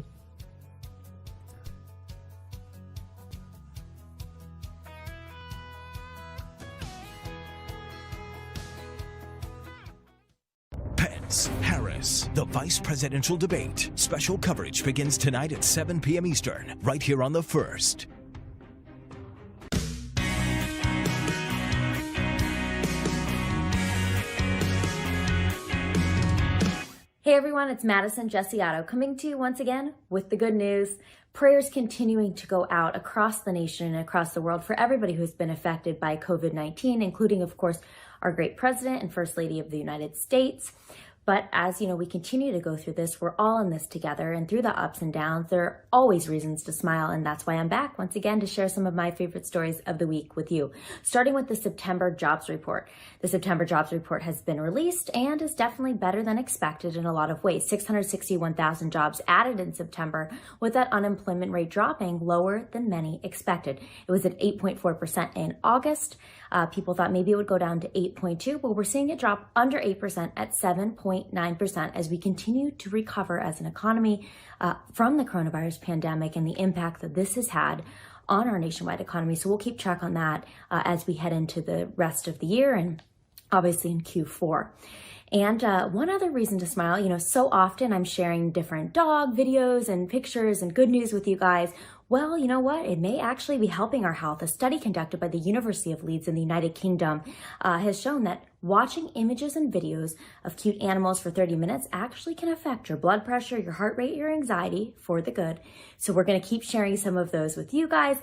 Pence, Harris, the vice presidential debate. Special coverage begins tonight at 7 p.m. Eastern, right here on The First. Hey everyone, it's Madison Jessiato coming to you once again with the good news. Prayers continuing to go out across the nation and across the world for everybody who's been affected by COVID-19, including, of course, our great president and first lady of the United States. But as you know, we continue to go through this, we're all in this together, and through the ups and downs, there are always reasons to smile, and that's why I'm back once again to share some of my favorite stories of the week with you. Starting with the September jobs report. The September jobs report has been released and is definitely better than expected in a lot of ways. 661,000 jobs added in September, with that unemployment rate dropping lower than many expected. It was at 8.4% in August. People thought maybe it would go down to 8.2, but we're seeing it drop under 8% at 7.9% as we continue to recover as an economy from the coronavirus pandemic and the impact that this has had on our nationwide economy. So we'll keep track on that as we head into the rest of the year and obviously in Q4. And one other reason to smile, you know, so often I'm sharing different dog videos and pictures and good news with you guys. Well, you know what? It may actually be helping our health. A study conducted by the University of Leeds in the United Kingdom has shown that watching images and videos of cute animals for 30 minutes actually can affect your blood pressure, your heart rate, your anxiety for the good. So we're going to keep sharing some of those with you guys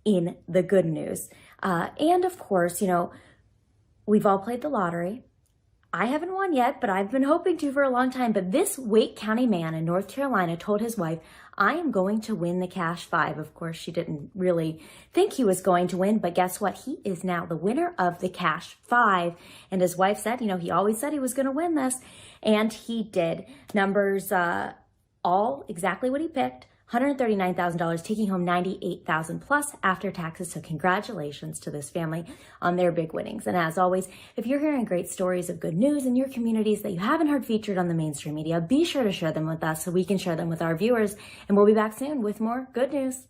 in the good news. And of course, you know, we've all played the lottery. I haven't won yet, but I've been hoping to for a long time. But this Wake County man in North Carolina told his wife, I am going to win the Cash 5. Of course, she didn't really think he was going to win, but guess what? He is now the winner of the Cash 5. And his wife said, you know, he always said he was going to win this. And he did. Numbers all exactly what he picked. $139,000, taking home $98,000 plus after taxes. So congratulations to this family on their big winnings. And as always, if you're hearing great stories of good news in your communities that you haven't heard featured on the mainstream media, be sure to share them with us so we can share them with our viewers. And we'll be back soon with more good news.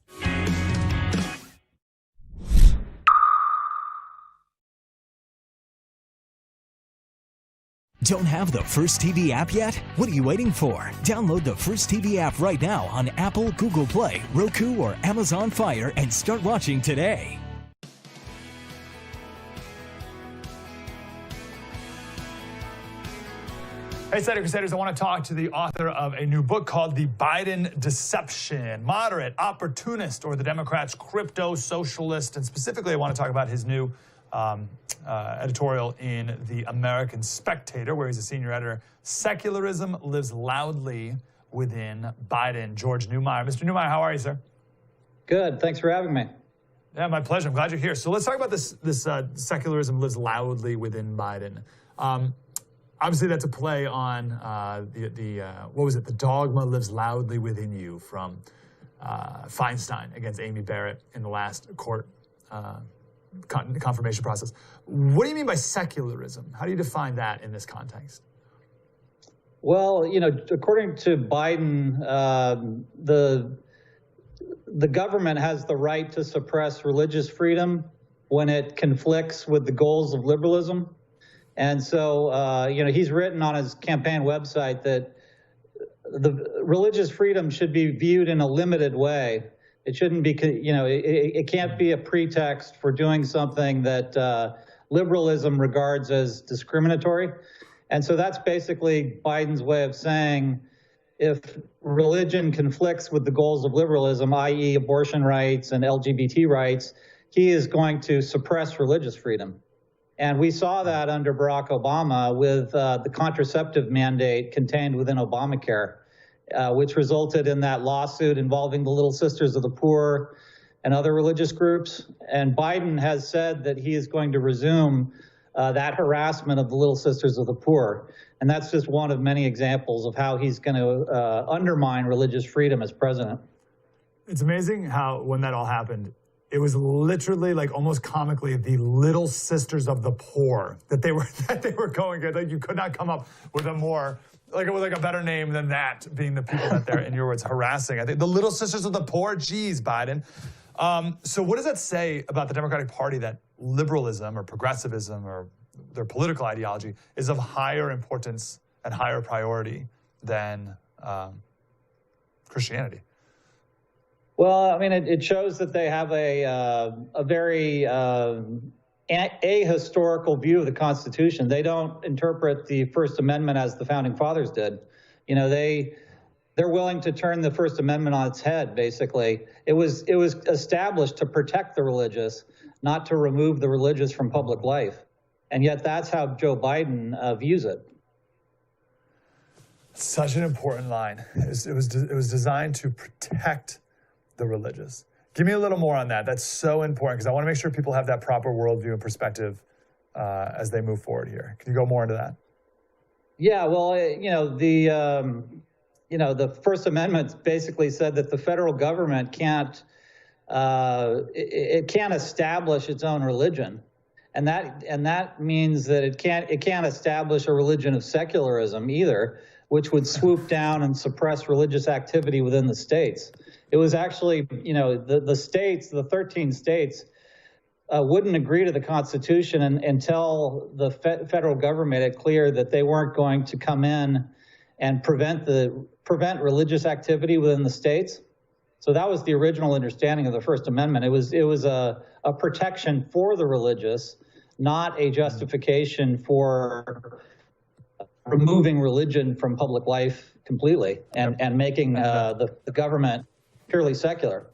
Don't have the First TV app yet? What are you waiting for? Download the First TV app right now on Apple, Google Play, Roku, or Amazon Fire and start watching today. Hey, Senator Crusaders, I want to talk to the author of a new book called The Biden Deception, Moderate, Opportunist, or the Democrats' Crypto Socialist. And specifically, I want to talk about his new editorial in The American Spectator, where he's a senior editor. Secularism Lives Loudly Within Biden. George Neumeyer. Mr. Neumeyer, how are you, sir? Good. Thanks for having me. Yeah, my pleasure. I'm glad you're here. So let's talk about this secularism lives loudly within Biden. Obviously, that's a play on what was it? The dogma lives loudly within you from Feinstein against Amy Barrett in the last court confirmation process. What do you mean by secularism? How do you define that in this context? Well, you know, according to Biden, the government has the right to suppress religious freedom when it conflicts with the goals of liberalism. And so, you know, he's written on his campaign website that the religious freedom should be viewed in a limited way. It shouldn't be, you know, it can't be a pretext for doing something that liberalism regards as discriminatory. And so that's basically Biden's way of saying if religion conflicts with the goals of liberalism, i.e. abortion rights and LGBT rights, he is going to suppress religious freedom. And we saw that under Barack Obama with the contraceptive mandate contained within Obamacare, which resulted in that lawsuit involving the Little Sisters of the Poor and other religious groups. And Biden has said that he is going to resume that harassment of the Little Sisters of the Poor. And that's just one of many examples of how he's going to undermine religious freedom as president. It's amazing how when that all happened, it was literally like almost comically the Little Sisters of the Poor that they were going at. Like you could not come up with a more like a better name than that, being the people that they're, in your words, harassing. I think the Little Sisters of the Poor. Geez, Biden. So what does that say about the Democratic Party that liberalism or progressivism or their political ideology is of higher importance and higher priority than Christianity? Well, I mean, it shows that they have a very ahistorical view of the Constitution. They don't interpret the First Amendment as the Founding Fathers did. You know, they're willing to turn the First Amendment on its head, basically. It was established to protect the religious, not to remove the religious from public life. And yet that's how Joe Biden views it. Such an important line. It was designed to protect the religious. Give me a little more on that. That's so important because I want to make sure people have that proper worldview and perspective as they move forward here. Can you go more into that? Yeah, well, the First Amendment basically said that the federal government can't establish its own religion, and that means that it can't establish a religion of secularism either, which would swoop down and suppress religious activity within the states. It was actually, the states, the 13 states, wouldn't agree to the Constitution until the federal government made it clear that they weren't going to come in and prevent religious activity within the states. So that was the original understanding of the First Amendment. It was a protection for the religious, not a justification for removing religion from public life completely and making the government purely secular.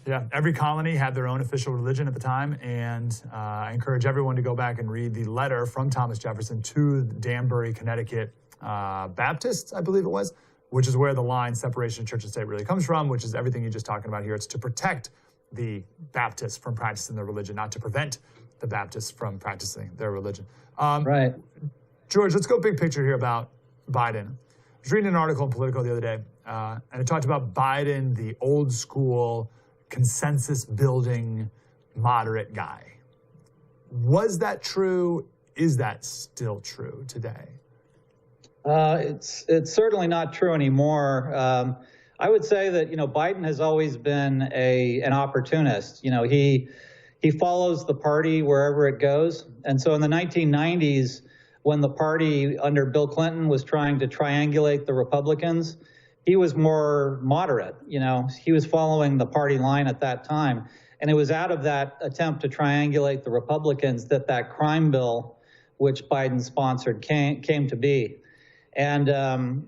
Yeah, every colony had their own official religion at the time, and I encourage everyone to go back and read the letter from Thomas Jefferson to Danbury, Connecticut Baptists, I believe it was, which is where the line separation of church and state really comes from, which is everything you're just talking about here. It's to protect the Baptists from practicing their religion, not to prevent the Baptists from practicing their religion. Right. George, let's go big picture here about Biden. I was reading an article in Politico the other day, and it talked about Biden, the old school, consensus building, moderate guy. Was that true? Is that still true today? It's certainly not true anymore. I would say that, Biden has always been an opportunist. He follows the party wherever it goes. And so in the 1990s, when the party under Bill Clinton was trying to triangulate the Republicans, he was more moderate. He was following the party line at that time. And it was out of that attempt to triangulate the Republicans that crime bill, which Biden sponsored, came to be. And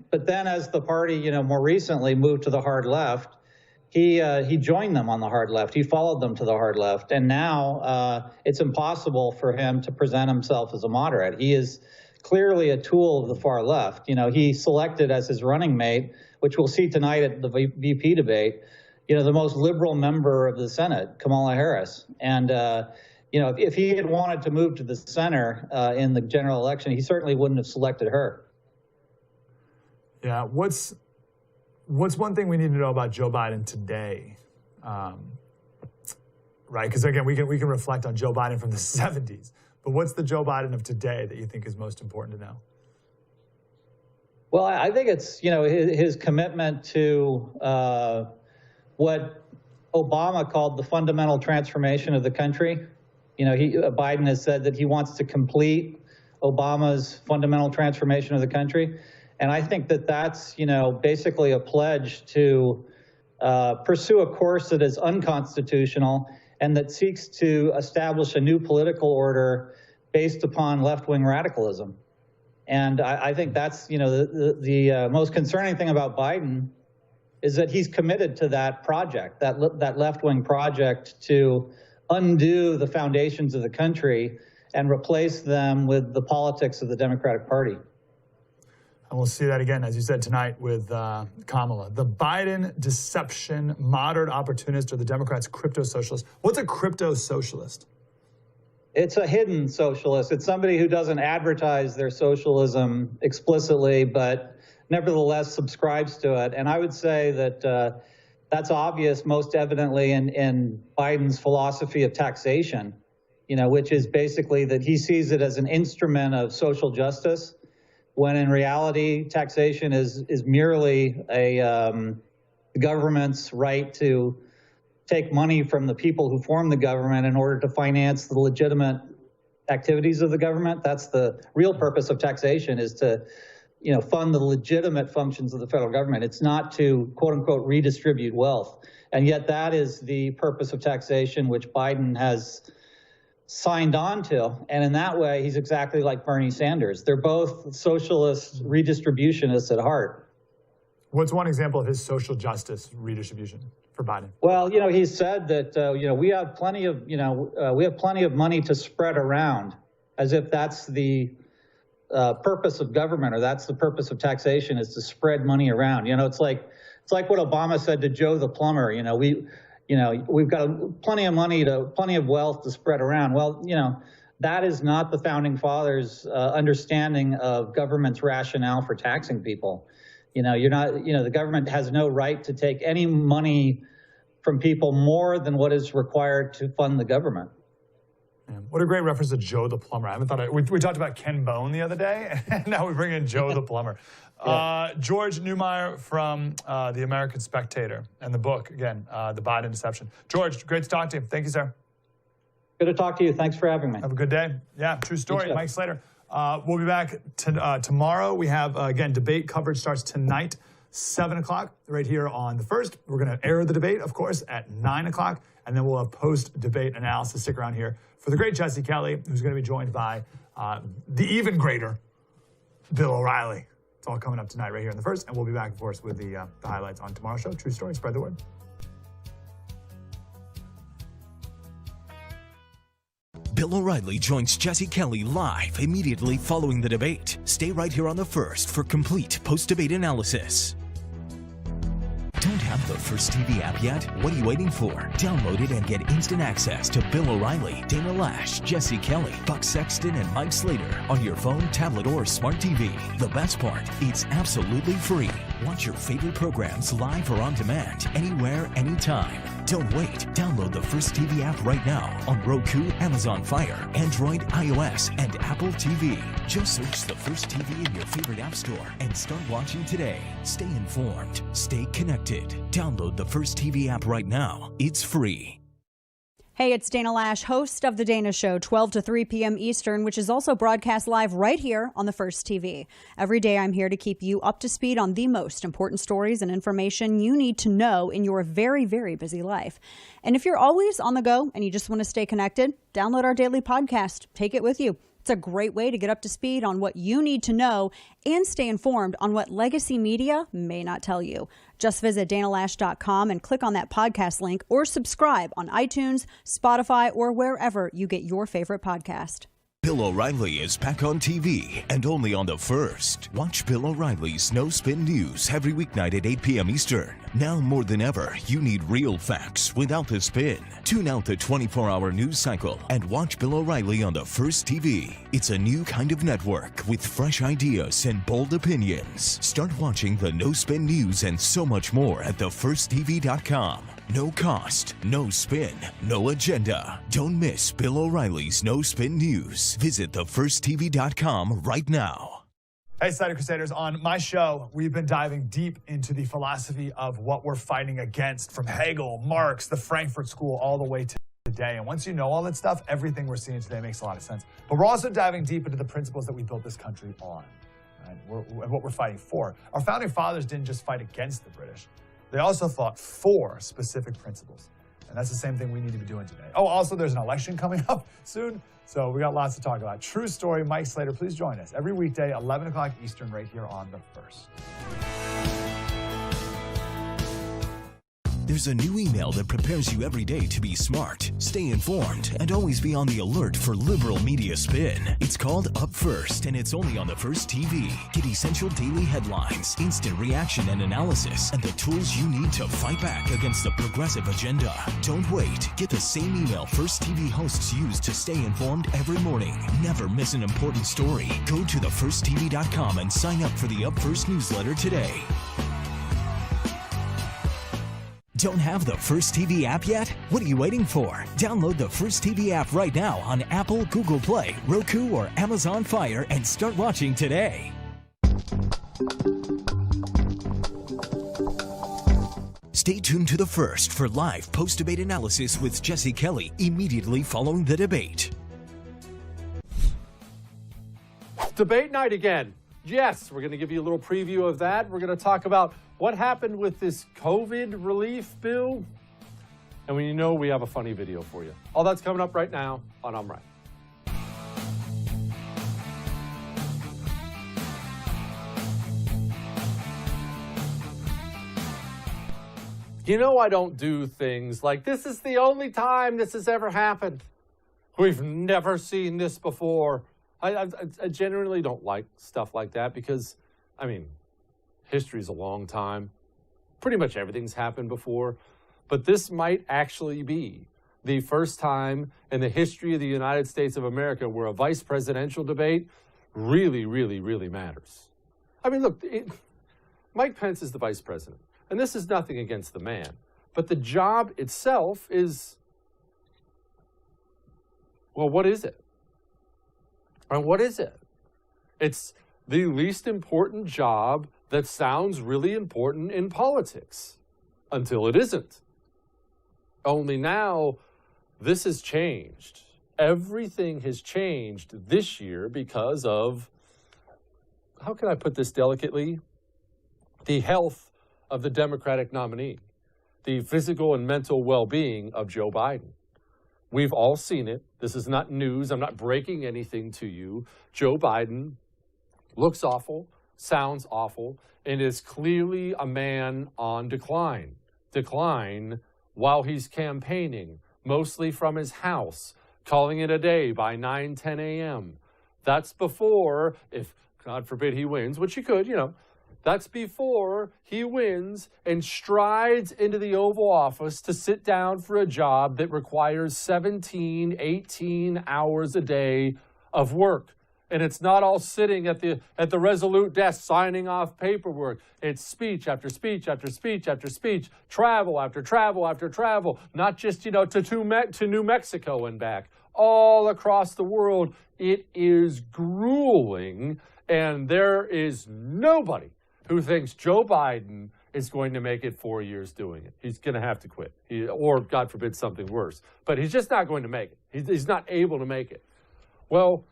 but then as the party, more recently moved to the hard left, he joined them on the hard left. He followed them to the hard left. And now it's impossible for him to present himself as a moderate. He is clearly a tool of the far left. He selected as his running mate, which we'll see tonight at the VP debate, the most liberal member of the Senate, Kamala Harris. And, if he had wanted to move to the center in the general election, he certainly wouldn't have selected her. Yeah, what's one thing we need to know about Joe Biden today? Right, because again, we can reflect on Joe Biden from the 70s, but what's the Joe Biden of today that you think is most important to know? Well, I think it's, his commitment to what Obama called the fundamental transformation of the country. Biden has said that he wants to complete Obama's fundamental transformation of the country. And I think that that's, basically a pledge to pursue a course that is unconstitutional and that seeks to establish a new political order based upon left-wing radicalism. And I think that's, the most concerning thing about Biden is that he's committed to that project, that left-wing project to undo the foundations of the country and replace them with the politics of the Democratic Party. And we'll see that again, as you said tonight, with Kamala. The Biden deception, moderate opportunist, or the Democrats' crypto socialist. What's a crypto socialist? It's a hidden socialist. It's somebody who doesn't advertise their socialism explicitly, but nevertheless subscribes to it. And I would say that that's obvious most evidently in Biden's philosophy of taxation, which is basically that he sees it as an instrument of social justice, when in reality, taxation is merely the government's right to take money from the people who form the government in order to finance the legitimate activities of the government. That's the real purpose of taxation, is to, fund the legitimate functions of the federal government. It's not to, quote unquote, redistribute wealth. And yet that is the purpose of taxation, which Biden has signed on to. And in that way, he's exactly like Bernie Sanders. They're both socialist redistributionists at heart. What's one example of his social justice redistribution for Biden? Well, he's said that, we have plenty of, we have plenty of money to spread around, as if that's the purpose of government, or that's the purpose of taxation, is to spread money around. You know, it's like what Obama said to Joe the plumber. You know, we've got plenty of money plenty of wealth to spread around. Well, you know, that is not the founding fathers' understanding of government's rationale for taxing people. You know, the government has no right to take any money from people more than what is required to fund the government. Yeah. What a great reference to Joe the plumber. I haven't thought we talked about Ken Bone the other day, and now we bring in Joe the plumber. Yeah. George Neumeyer from the American Spectator and the book, again, The Biden Deception. George, great to talk to you. Thank you, sir. Good to talk to you. Thanks for having me. Have a good day. Yeah, true story. Mike Slater. We'll be back tomorrow. We have, again, debate coverage starts tonight, 7 o'clock, right here on The First. We're going to air the debate, of course, at 9 o'clock, and then we'll have post-debate analysis. Stick around here for the great Jesse Kelly, who's going to be joined by the even greater Bill O'Reilly. It's all coming up tonight right here in The First, and we'll be back, of course, with the highlights on tomorrow's show. True story. Spread the word. Bill O'Reilly joins Jesse Kelly live immediately following the debate. Stay right here on The First for complete post-debate analysis. Don't have the First TV app yet? What are you waiting for? Download it and get instant access to Bill O'Reilly, Dana Lash, Jesse Kelly, Buck Sexton, and Mike Slater on your phone, tablet, or smart TV. The best part, it's absolutely free. Watch your favorite programs live or on demand, anywhere, anytime. Don't wait. Download the First TV app right now on Roku, Amazon Fire, Android, iOS, and Apple TV. Just search the First TV in your favorite app store and start watching today. Stay informed. Stay connected. Download the First TV app right now. It's free. Hey, it's Dana Lash, host of The Dana Show, 12 to 3 p.m. Eastern, which is also broadcast live right here on the First TV. Every day I'm here to keep you up to speed on the most important stories and information you need to know in your very, very busy life. And if you're always on the go and you just want to stay connected, download our daily podcast. Take it with you. It's a great way to get up to speed on what you need to know and stay informed on what legacy media may not tell you. Just visit danalash.com and click on that podcast link or subscribe on iTunes, Spotify, or wherever you get your favorite podcast. Bill O'Reilly is back on TV and only on The First. Watch Bill O'Reilly's No Spin News every weeknight at 8 p.m. Eastern. Now more than ever, you need real facts without the spin. Tune out the 24-hour news cycle and watch Bill O'Reilly on The First TV. It's a new kind of network with fresh ideas and bold opinions. Start watching the No Spin News and so much more at thefirsttv.com. No cost, no spin, no agenda. Don't miss Bill O'Reilly's No Spin News. Visit thefirsttv.com right now. Hey, Slater Crusaders. On my show, we've been diving deep into the philosophy of what we're fighting against, from Hegel, Marx, the Frankfurt School, all the way to today. And once you know all that stuff, everything we're seeing today makes a lot of sense. But we're also diving deep into the principles that we built this country on, right? What we're fighting for. Our founding fathers didn't just fight against the British. They also fought for specific principles. And that's the same thing we need to be doing today. Oh, also, there's an election coming up soon, so we got lots to talk about. True story. Mike Slater, please join us every weekday, 11 o'clock Eastern, right here on The First. There's a new email that prepares you every day to be smart, stay informed, and always be on the alert for liberal media spin. It's called Up First, and it's only on The First TV. Get essential daily headlines, instant reaction and analysis, and the tools you need to fight back against the progressive agenda. Don't wait. Get the same email First TV hosts use to stay informed every morning. Never miss an important story. Go to thefirsttv.com and sign up for the Up First newsletter today. Don't have the First TV app yet? What are you waiting for? Download the First TV app right now on Apple, Google Play, Roku, or Amazon Fire and start watching today. Stay tuned to The First for live post-debate analysis with Jesse Kelly immediately following the debate. Debate night again. Yes, we're going to give you a little preview of that. We're going to talk about what happened with this COVID relief bill. And we know we have a funny video for you. All that's coming up right now on I'm Right. You know, I don't do things like this is the only time this has ever happened. We've never seen this before. I generally don't like stuff like that because, I mean, history's a long time. Pretty much everything's happened before. But this might actually be the first time in the history of the United States of America where a vice presidential debate really, really, really matters. I mean, look, Mike Pence is the vice president, and this is nothing against the man, but the job itself is, well, what is it? And what is it? It's the least important job that sounds really important in politics until it isn't. Only now, this has changed. Everything has changed this year because of, how can I put this delicately? The health of the Democratic nominee, the physical and mental well-being of Joe Biden. We've all seen it. This is not news. I'm not breaking anything to you. Joe Biden looks awful, sounds awful, and is clearly a man on decline. Decline while he's campaigning, mostly from his house, calling it a day by 9, 10 a.m. That's before, if God forbid he wins, which he could, that's before he wins and strides into the Oval Office to sit down for a job that requires 17, 18 hours a day of work. And it's not all sitting at the Resolute desk signing off paperwork. It's speech after speech after speech after speech, travel after travel after travel, not just, to New Mexico and back, all across the world. It is grueling, and there is nobody who thinks Joe Biden is going to make it 4 years doing it. He's going to have to quit, or God forbid something worse. But he's just not going to make it. He's not able to make it. Well,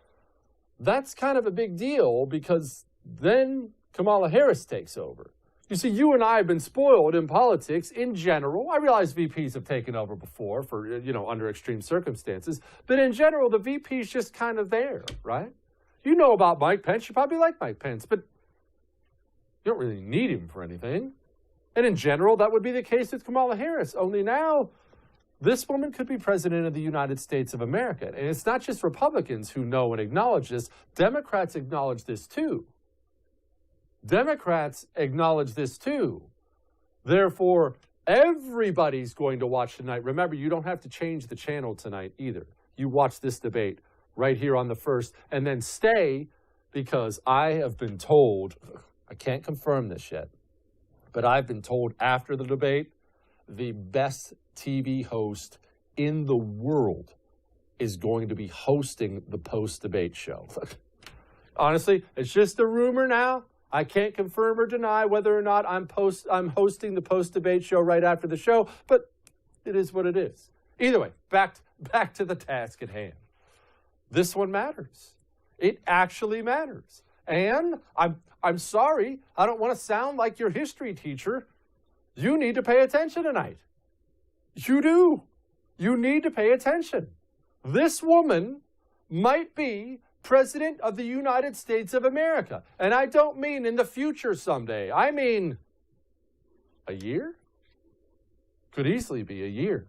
that's kind of a big deal because then Kamala Harris takes over. You see, you and I have been spoiled in politics in general. I realize VPs have taken over before for, under extreme circumstances. But in general, the VP's just kind of there, right? You know about Mike Pence. You probably like Mike Pence, but you don't really need him for anything. And in general, that would be the case with Kamala Harris. Only now, this woman could be president of the United States of America. And it's not just Republicans who know and acknowledge this. Democrats acknowledge this too. Democrats acknowledge this too. Therefore, everybody's going to watch tonight. Remember, you don't have to change the channel tonight either. You watch this debate right here on the first, and then stay, because I have been told, I can't confirm this yet, but I've been told after the debate, the best TV host in the world is going to be hosting the post-debate show. Honestly, it's just a rumor now. I can't confirm or deny whether or not I'm hosting the post-debate show right after the show, but it is what it is. Either way, back to the task at hand. This one matters. It actually matters. And I'm sorry, I don't want to sound like your history teacher. You need to pay attention tonight. You do. You need to pay attention. This woman might be President of the United States of America. And I don't mean in the future someday. I mean a year? Could easily be a year.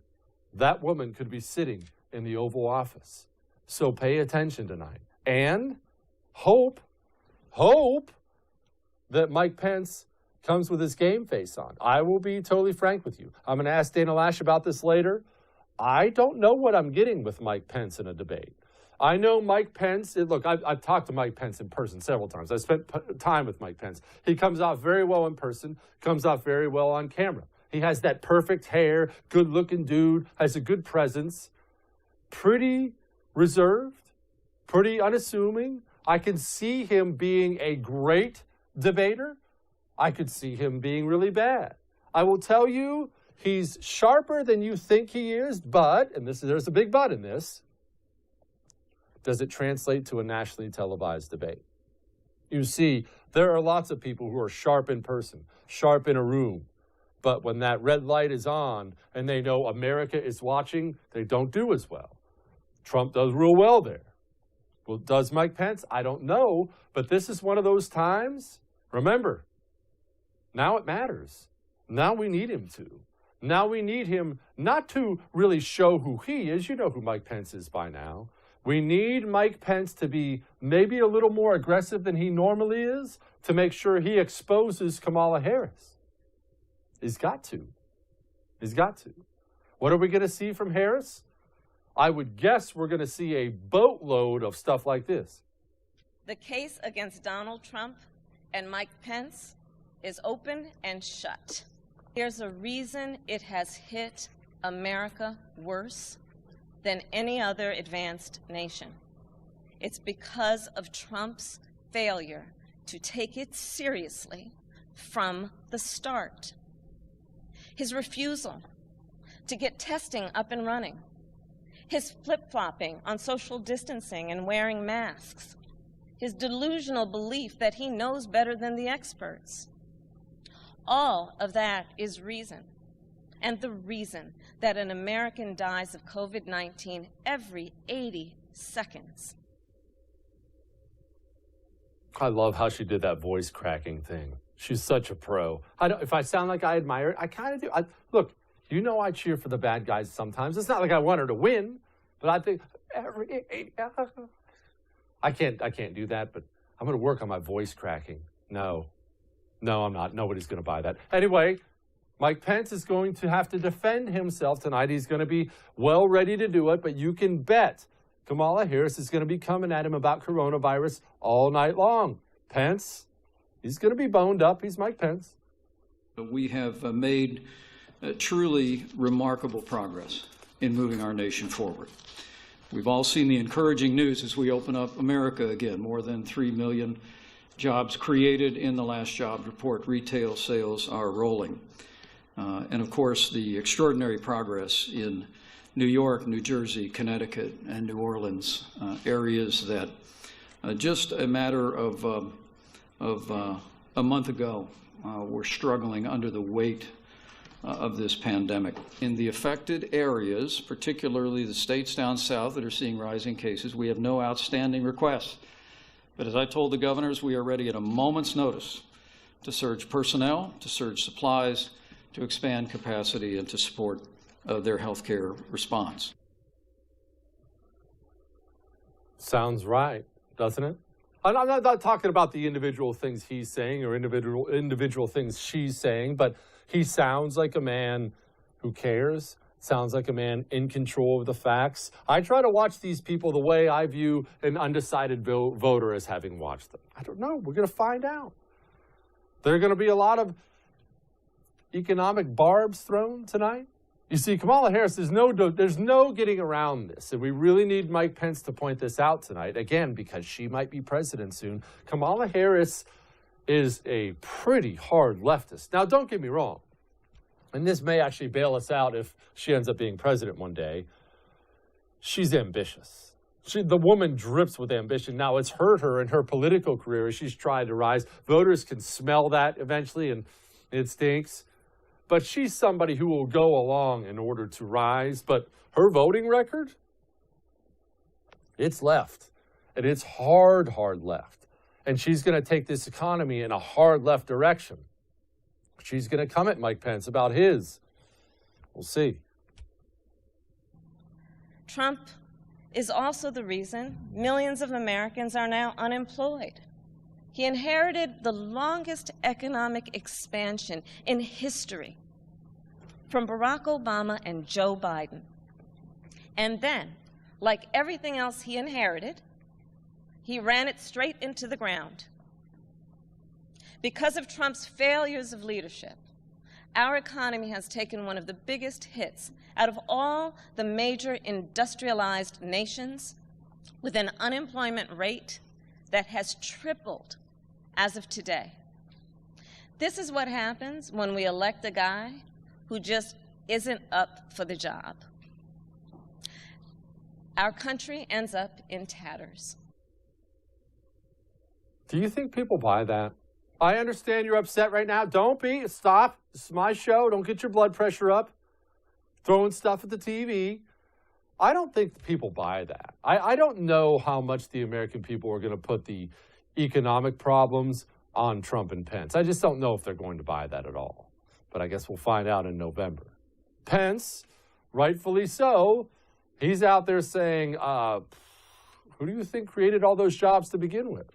That woman could be sitting in the Oval Office. So pay attention tonight. And hope that Mike Pence comes with his game face on. I will be totally frank with you. I'm going to ask Dana Loesch about this later. I don't know what I'm getting with Mike Pence in a debate. I know Mike Pence, look, I've talked to Mike Pence in person several times. I spent time with Mike Pence. He comes off very well in person, comes off very well on camera. He has that perfect hair, good-looking dude, has a good presence, pretty reserved, pretty unassuming. I can see him being a great debater. I could see him being really bad. I will tell you, he's sharper than you think he is, but, and there's a big but in this, does it translate to a nationally televised debate? You see, there are lots of people who are sharp in person, sharp in a room, but when that red light is on and they know America is watching, they don't do as well. Trump does real well there. Well, does Mike Pence? I don't know, but this is one of those times. Remember, now it matters. Now we need him to. Now we need him not to really show who he is. You know who Mike Pence is by now. We need Mike Pence to be maybe a little more aggressive than he normally is to make sure he exposes Kamala Harris. He's got to. He's got to. What are we going to see from Harris? I would guess we're going to see a boatload of stuff like this. The case against Donald Trump and Mike Pence is open and shut. There's a reason it has hit America worse than any other advanced nation. It's because of Trump's failure to take it seriously from the start. His refusal to get testing up and running, his flip-flopping on social distancing and wearing masks, his delusional belief that he knows better than the experts. All of that is reason, and the reason that an American dies of COVID-19 every 80 seconds. I love how she did that voice cracking thing. She's such a pro. If I sound like I admire it, I kind of do. Look, you know I cheer for the bad guys sometimes. It's not like I want her to win, but I think I can't do that, but I'm going to work on my voice cracking. No, I'm not. Nobody's going to buy that. Anyway, Mike Pence is going to have to defend himself tonight. He's going to be well ready to do it, but you can bet Kamala Harris is going to be coming at him about coronavirus all night long. Pence, he's going to be boned up. He's Mike Pence. We have made truly remarkable progress in moving our nation forward. We've all seen the encouraging news as we open up America again. More than 3 million jobs created in the last job report. Retail sales are rolling. And of course, the extraordinary progress in New York, New Jersey, Connecticut, and New Orleans, areas that just a matter of a month ago were struggling under the weight of this pandemic. In the affected areas, particularly the states down south that are seeing rising cases, we have no outstanding requests. But as I told the governors, we are ready at a moment's notice to surge personnel, to surge supplies, to expand capacity, and to support their healthcare response. Sounds right, doesn't it? I'm not talking about the individual things he's saying or individual things she's saying, but he sounds like a man who cares, sounds like a man in control of the facts. I try to watch these people the way I view an undecided voter as having watched them. I don't know. We're going to find out. There are going to be a lot of economic barbs thrown tonight. You see, Kamala Harris, there's no getting around this. And we really need Mike Pence to point this out tonight, again, because she might be president soon. Kamala Harris is a pretty hard leftist. Now, don't get me wrong. And this may actually bail us out if she ends up being president one day. She's ambitious. The woman drips with ambition. Now, it's hurt her in her political career as she's tried to rise. Voters can smell that eventually, and it stinks. But she's somebody who will go along in order to rise. But her voting record, it's left. And it's hard left. And she's going to take this economy in a hard left direction. She's going to come at Mike Pence about his. We'll see. Trump is also the reason millions of Americans are now unemployed. He inherited the longest economic expansion in history from Barack Obama and Joe Biden. And then, like everything else he inherited, he ran it straight into the ground. Because of Trump's failures of leadership, our economy has taken one of the biggest hits out of all the major industrialized nations, with an unemployment rate that has tripled as of today. This is what happens when we elect a guy who just isn't up for the job. Our country ends up in tatters. Do you think people buy that? I understand you're upset right now. Don't be. Stop. This is my show. Don't get your blood pressure up. Throwing stuff at the TV. I don't think people buy that. I don't know how much the American people are going to put the economic problems on Trump and Pence. I just don't know if they're going to buy that at all. But I guess we'll find out in November. Pence, rightfully so, he's out there saying, Who do you think created all those jobs to begin with?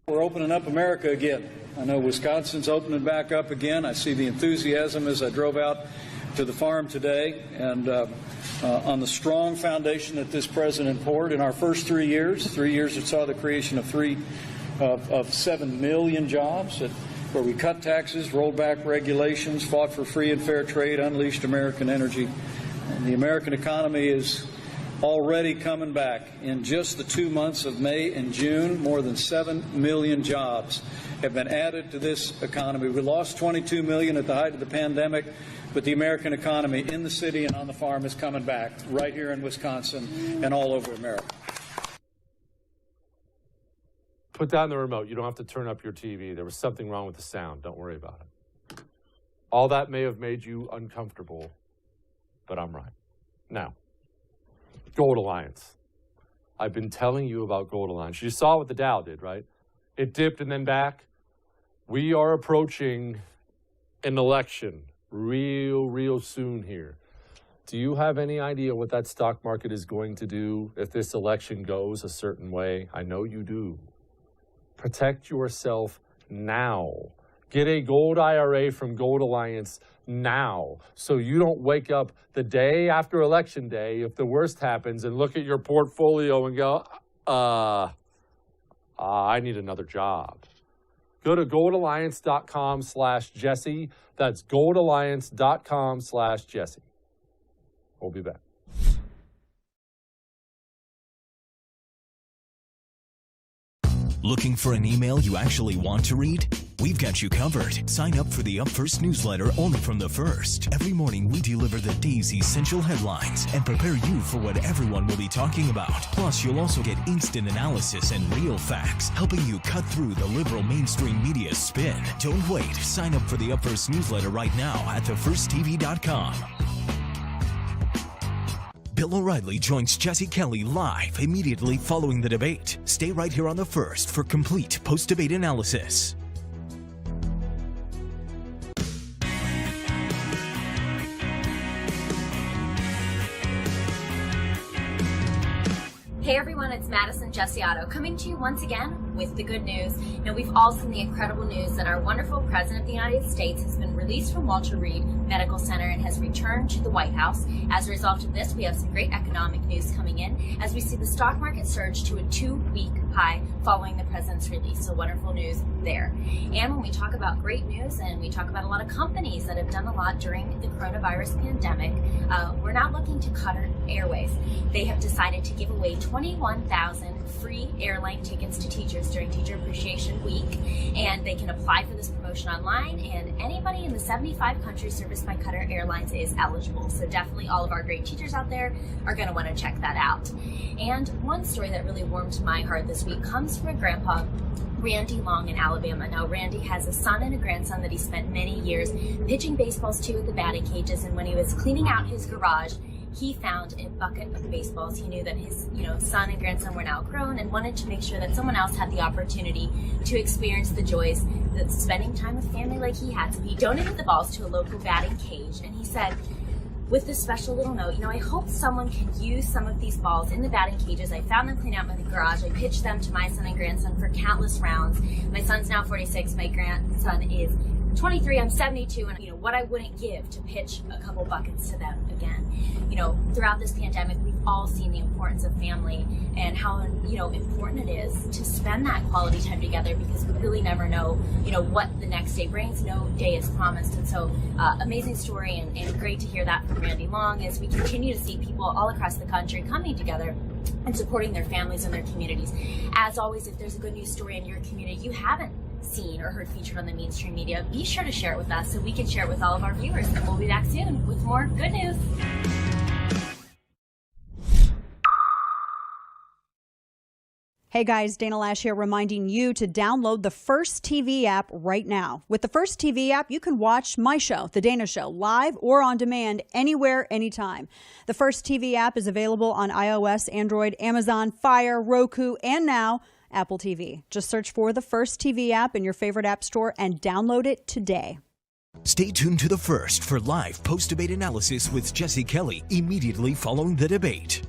We're opening up America again. I know Wisconsin's opening back up again. I see the enthusiasm as I drove out to the farm today, and on the strong foundation that this president poured in our first 3 years that saw the creation of 7 million jobs, where we cut taxes, rolled back regulations, fought for free and fair trade, unleashed American energy. And the American economy is already coming back. In just the 2 months of May and June, more than 7 million jobs have been added to this economy. We lost 22 million at the height of the pandemic, but the American economy in the city and on the farm is coming back right here in Wisconsin and all over America. Put down the remote. You don't have to turn up your TV. There was something wrong with the sound. Don't worry about it. All that may have made you uncomfortable, but I'm right. Now, Gold Alliance. I've been telling you about Gold Alliance. You saw what the Dow did, right? It dipped and then back. We are approaching an election real soon here. Do you have any idea what that stock market is going to do if this election goes a certain way? I know you do. Protect yourself now. Get a gold IRA from Gold Alliance now, so you don't wake up the day after election day if the worst happens and look at your portfolio and go, I need another job. Go to goldalliance.com/Jesse. That's goldalliance.com/Jesse. We'll be back. Looking for an email you actually want to read? We've got you covered. Sign up for the Up First newsletter only from The First. Every morning we deliver the day's essential headlines and prepare you for what everyone will be talking about. Plus, you'll also get instant analysis and real facts, helping you cut through the liberal mainstream media spin. Don't wait. Sign up for the Up First newsletter right now at thefirsttv.com. Bill O'Reilly joins Jesse Kelly live immediately following the debate. Stay right here on The First for complete post-debate analysis. Hey everyone, it's Madison Jesse Otto coming to you once again with the good news. Now, we've all seen the incredible news that our wonderful President of the United States has been released from Walter Reed Medical Center and has returned to the White House. As a result of this, we have some great economic news coming in as we see the stock market surge to a 2-week high following the president's release. So wonderful news there. And when we talk about great news and we talk about a lot of companies that have done a lot during the coronavirus pandemic, we're not looking to Qatar Airways. They have decided to give away 21,000 free airline tickets to teachers during Teacher Appreciation Week, and they can apply for this promotion online, and anybody in the 75 countries serviced by Qatar Airlines is eligible. So definitely all of our great teachers out there are going to want to check that out. And one story that really warmed my heart this week comes from a grandpa, Randy Long in Alabama. Now, Randy has a son and a grandson that he spent many years pitching baseballs to at the batting cages, and when he was cleaning out his garage, he found a bucket of baseballs. He knew that his son and grandson were now grown and wanted to make sure that someone else had the opportunity to experience the joys that spending time with family like he had. So he donated the balls to a local batting cage, and he said, with this special little note, I hope someone can use some of these balls in the batting cages. I found them clean out my garage. I pitched them to my son and grandson for countless rounds. My son's now 46. My grandson is 23, I'm 72, and what I wouldn't give to pitch a couple buckets to them again. Throughout this pandemic, we've all seen the importance of family and how important it is to spend that quality time together, because we really never know what the next day brings. No day is promised. And so amazing story, and great to hear that from Randy Long as we continue to see people all across the country coming together and supporting their families and their communities. As always, if there's a good news story in your community you haven't seen or heard featured on the mainstream media, be sure to share it with us so we can share it with all of our viewers. And we'll be back soon with more good news. Hey guys, Dana Lash here, reminding you to download the First TV app right now. With the First TV app, you can watch my show, The Dana Show, live or on demand, anywhere, anytime. The First TV app is available on iOS, Android, Amazon, Fire, Roku, and now Apple TV. Just search for the First TV app in your favorite app store and download it today. Stay tuned to The First for live post-debate analysis with Jesse Kelly immediately following the debate.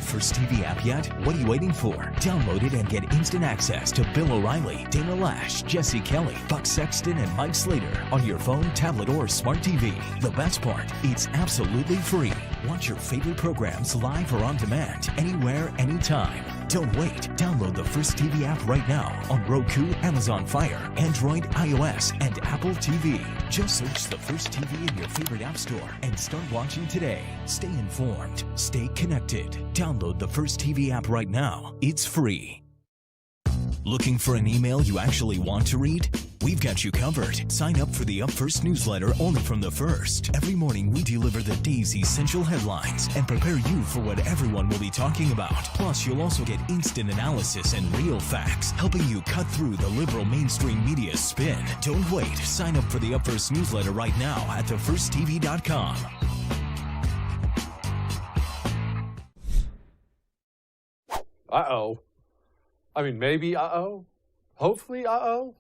First TV app yet? What are you waiting for? Download it and get instant access to Bill O'Reilly, Dana Lash, Jesse Kelly, Buck Sexton, and Mike Slater on your phone, tablet, or smart TV. The best part, it's absolutely free. Watch your favorite programs live or on demand, anywhere, anytime. Don't wait. Download the First TV app right now on Roku, Amazon Fire, Android, iOS, and Apple TV. Just search the First TV in your favorite app store and start watching today. Stay informed. Stay connected. Download the First TV app right now. It's free. Looking for an email you actually want to read? We've got you covered. Sign up for the Up First newsletter only from The First. Every morning we deliver the day's essential headlines and prepare you for what everyone will be talking about. Plus, you'll also get instant analysis and real facts, helping you cut through the liberal mainstream media spin. Don't wait. Sign up for the Up First newsletter right now at thefirsttv.com. Uh-oh. I mean, maybe uh-oh. Hopefully uh-oh.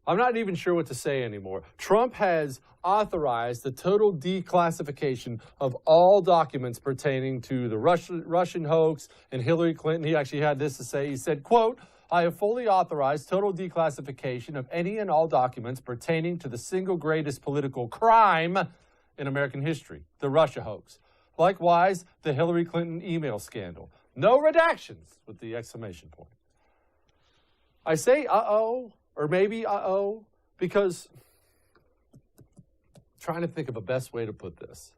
I'm not even sure what to say anymore. Trump has authorized the total declassification of all documents pertaining to the Russian hoax and Hillary Clinton. He actually had this to say. He said, quote, "I have fully authorized total declassification of any and all documents pertaining to the single greatest political crime in American history, the Russia hoax. Likewise, the Hillary Clinton email scandal. No redactions," with the exclamation point. I say uh-oh, or maybe uh-oh, because I'm trying to think of a best way to put this.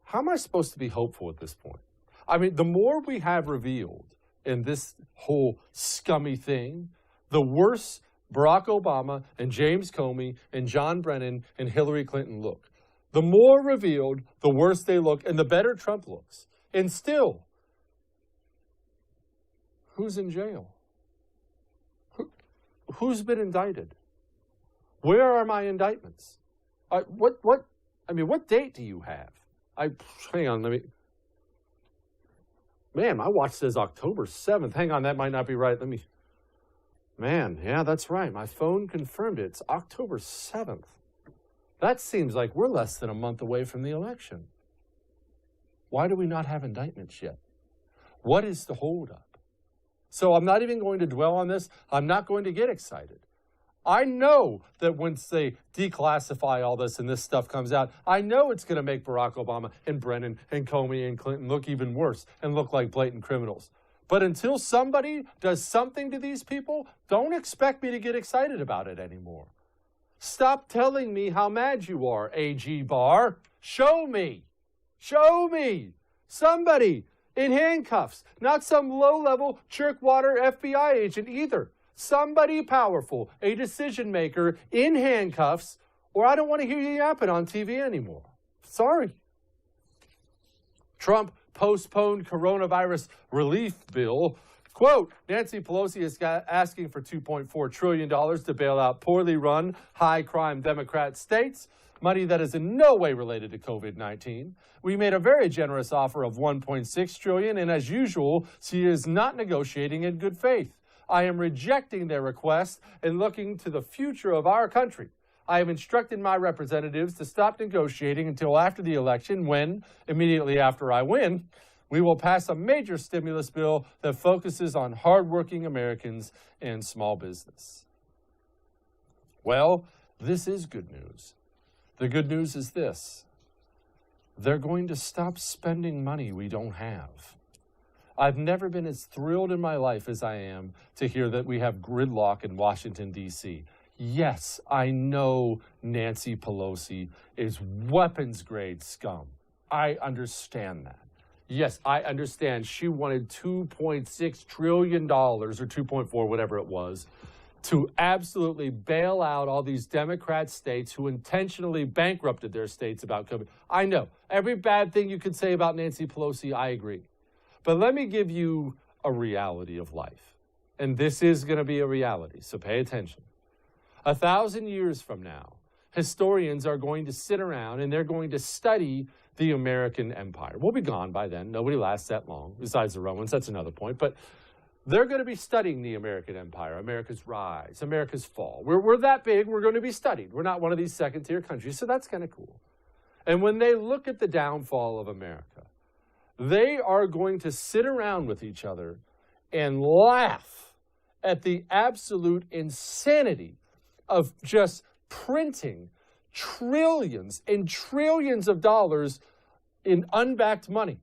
How am I supposed to be hopeful at this point? I mean, the more we have revealed in this whole scummy thing, the worse Barack Obama and James Comey and John Brennan and Hillary Clinton look. The more revealed, the worse they look, and the better Trump looks. And still, who's in jail? Who's been indicted? Where are my indictments? What date do you have? Hang on, man, my watch says October 7th. Hang on, that might not be right. Man, yeah, that's right. My phone confirmed it. It's October 7th. That seems like we're less than a month away from the election. Why do we not have indictments yet? What is the holdup? So I'm not even going to dwell on this. I'm not going to get excited. I know that once they declassify all this and this stuff comes out, I know it's going to make Barack Obama and Brennan and Comey and Clinton look even worse and look like blatant criminals. But until somebody does something to these people, don't expect me to get excited about it anymore. Stop telling me how mad you are, AG Barr. Show me. Show me. Somebody in handcuffs, not some low-level jerkwater FBI agent either. Somebody powerful, a decision maker in handcuffs, or I don't want to hear you yapping on TV anymore. Sorry. Trump postponed coronavirus relief bill. Quote, Nancy Pelosi is asking for $2.4 trillion to bail out poorly run, high-crime Democrat states, money that is in no way related to COVID-19. We made a very generous offer of $1.6 trillion, and as usual, she is not negotiating in good faith. I am rejecting their request and looking to the future of our country. I have instructed my representatives to stop negotiating until after the election when, immediately after I win, we will pass a major stimulus bill that focuses on hardworking Americans and small business. Well, this is good news. The good news is this. They're going to stop spending money we don't have. I've never been as thrilled in my life as I am to hear that we have gridlock in Washington, D.C. Yes, I know Nancy Pelosi is weapons-grade scum. I understand that. Yes, I understand she wanted $2.6 trillion, or 2.4, whatever it was, to absolutely bail out all these Democrat states who intentionally bankrupted their states about COVID. I know. Every bad thing you could say about Nancy Pelosi, I agree. But let me give you a reality of life. And this is going to be a reality, so pay attention. 1,000 years from now, historians are going to sit around and they're going to study the American empire. We'll be gone by then. Nobody lasts that long, besides the Romans. That's another point. But they're going to be studying the American empire, America's rise, America's fall. We're that big, we're going to be studied. We're not one of these second-tier countries, so that's kind of cool. And when they look at the downfall of America, They are going to sit around with each other and laugh at the absolute insanity of just printing trillions and trillions of dollars in unbacked money.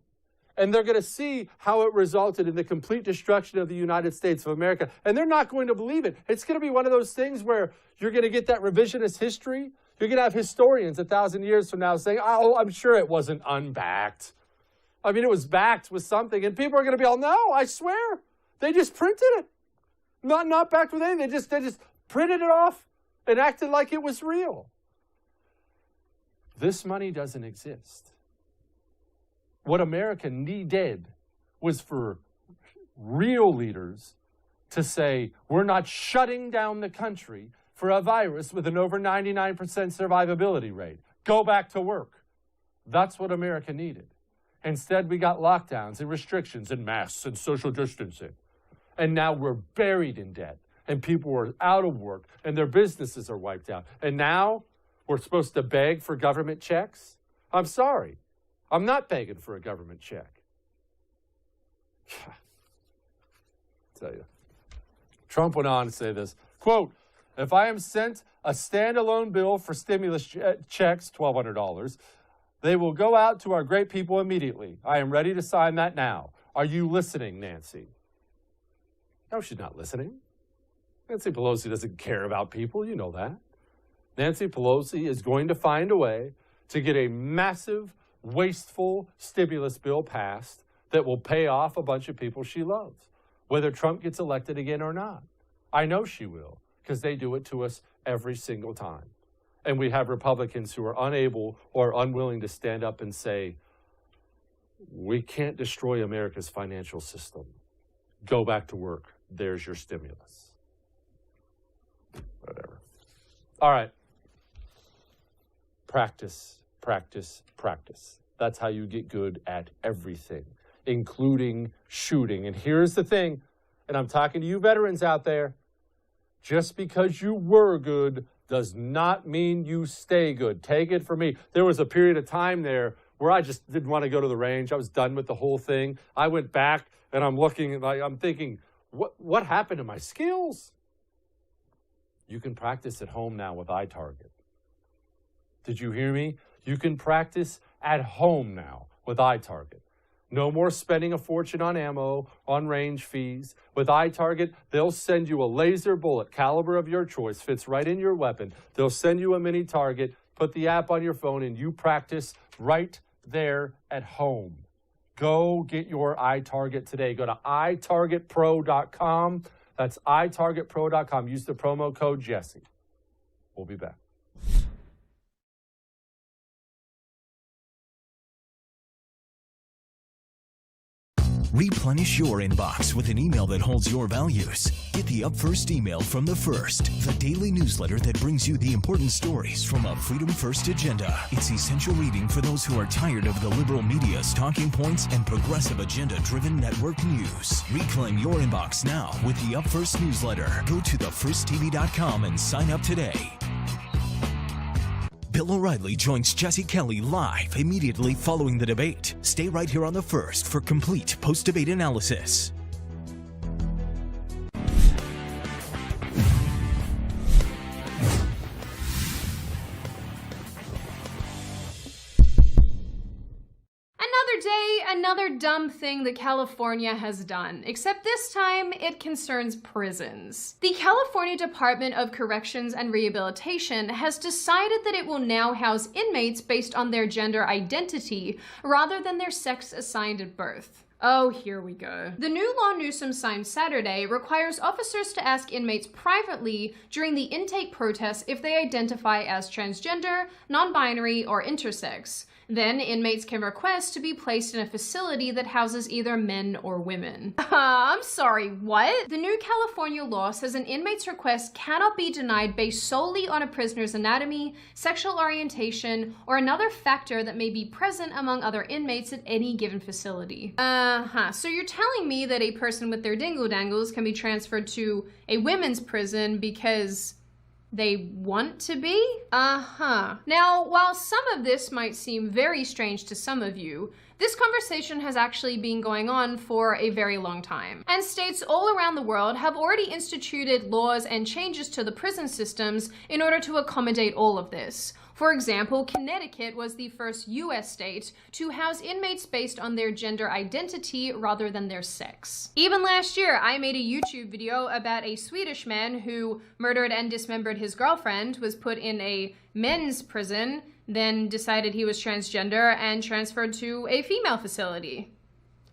And they're going to see how it resulted in the complete destruction of the United States of America. And they're not going to believe it. It's going to be one of those things where you're going to get that revisionist history. You're going to have historians 1,000 years from now saying, oh, I'm sure it wasn't unbacked. I mean, it was backed with something. And people are going to be all, no, I swear. They just printed it. Not backed with anything. They just printed it off and acted like it was real. This money doesn't exist. What America needed was for real leaders to say, we're not shutting down the country for a virus with an over 99% survivability rate. Go back to work. That's what America needed. Instead, we got lockdowns and restrictions and masks and social distancing. And now we're buried in debt. And people are out of work. And their businesses are wiped out. And now we're supposed to beg for government checks? I'm sorry. I'm not begging for a government check. Tell you. Trump went on to say this, quote, if I am sent a standalone bill for stimulus checks, $1,200, they will go out to our great people immediately. I am ready to sign that now. Are you listening, Nancy? No, she's not listening. Nancy Pelosi doesn't care about people. You know that. Nancy Pelosi is going to find a way to get a massive, wasteful stimulus bill passed that will pay off a bunch of people she loves, whether Trump gets elected again or not. I know she will, because they do it to us every single time. And we have Republicans who are unable or unwilling to stand up and say, we can't destroy America's financial system. Go back to work. There's your stimulus. Whatever. All right. Practice. Practice, practice. That's how you get good at everything, including shooting. And here's the thing, and I'm talking to you veterans out there, just because you were good does not mean you stay good. Take it from me. There was a period of time there where I just didn't want to go to the range. I was done with the whole thing. I went back and I'm looking, I'm thinking, what happened to my skills? You can practice at home now with iTarget. Did you hear me? You can practice at home now with iTarget. No more spending a fortune on ammo, on range fees. With iTarget, they'll send you a laser bullet, caliber of your choice, fits right in your weapon. They'll send you a mini target, put the app on your phone, and you practice right there at home. Go get your iTarget today. Go to itargetpro.com. That's itargetpro.com. Use the promo code Jesse. We'll be back. Replenish your inbox with an email that holds your values. Get the Up First email from The First, the daily newsletter that brings you the important stories from a Freedom First agenda. It's essential reading for those who are tired of the liberal media's talking points and progressive agenda-driven network news. Reclaim your inbox now with the Up First newsletter. Go to thefirsttv.com and sign up today. Bill O'Reilly joins Jesse Kelly live immediately following the debate. Stay right here on The First for complete post-debate analysis. Another dumb thing that California has done, except this time it concerns prisons. The California Department of Corrections and Rehabilitation has decided that it will now house inmates based on their gender identity rather than their sex assigned at birth. Oh, here we go. The new law Newsom signed Saturday requires officers to ask inmates privately during the intake process if they identify as transgender, non-binary, or intersex. Then inmates can request to be placed in a facility that houses either men or women. I'm sorry, what? The new California law says an inmate's request cannot be denied based solely on a prisoner's anatomy, sexual orientation, or another factor that may be present among other inmates at any given facility. So you're telling me that a person with their dingle-dangles can be transferred to a women's prison because they want to be? Now, while some of this might seem very strange to some of you, This conversation has actually been going on for a very long time, and states all around the world have already instituted laws and changes to the prison systems in order to accommodate all of this. For example, Connecticut was the first US state to house inmates based on their gender identity rather than their sex. Even last year, I made a YouTube video about a Swedish man who murdered and dismembered his girlfriend, was put in a men's prison, then decided he was transgender and transferred to a female facility.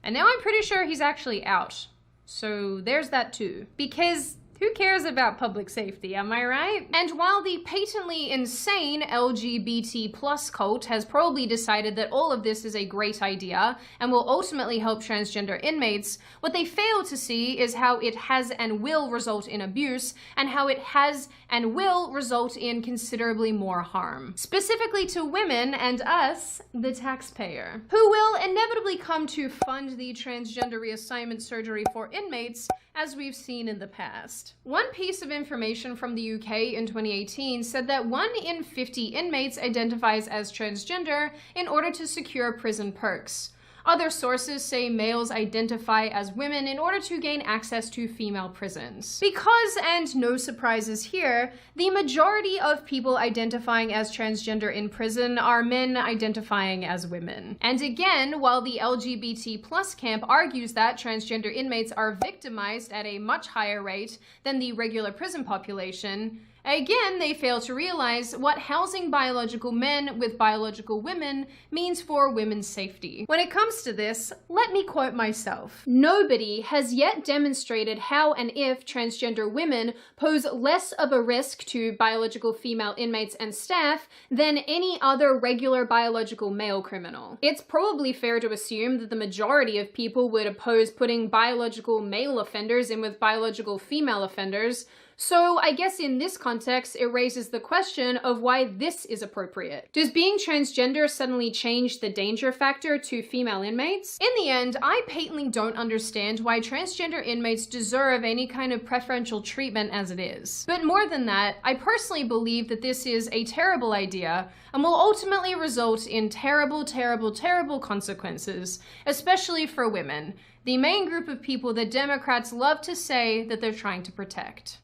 And now I'm pretty sure he's actually out. So there's that too. Because who cares about public safety, am I right? And while the patently insane LGBT plus cult has probably decided that all of this is a great idea and will ultimately help transgender inmates, what they fail to see is how it has and will result in abuse, and how it has and will result in considerably more harm. Specifically to women and us, the taxpayer, who will inevitably come to fund the transgender reassignment surgery for inmates, as we've seen in the past. One piece of information from the UK in 2018 said that 1 in 50 inmates identifies as transgender in order to secure prison perks. Other sources say males identify as women in order to gain access to female prisons. Because, and no surprises here, the majority of people identifying as transgender in prison are men identifying as women. And again, while the LGBT plus camp argues that transgender inmates are victimized at a much higher rate than the regular prison population, again, they fail to realize what housing biological men with biological women means for women's safety. When it comes to this, let me quote myself. Nobody has yet demonstrated how and if transgender women pose less of a risk to biological female inmates and staff than any other regular biological male criminal. It's probably fair to assume that the majority of people would oppose putting biological male offenders in with biological female offenders. So I guess in this context, it raises the question of why this is appropriate. Does being transgender suddenly change the danger factor to female inmates? In the end, I patently don't understand why transgender inmates deserve any kind of preferential treatment as it is. But more than that, I personally believe that this is a terrible idea and will ultimately result in terrible, terrible, terrible consequences, especially for women, the main group of people that Democrats love to say that they're trying to protect.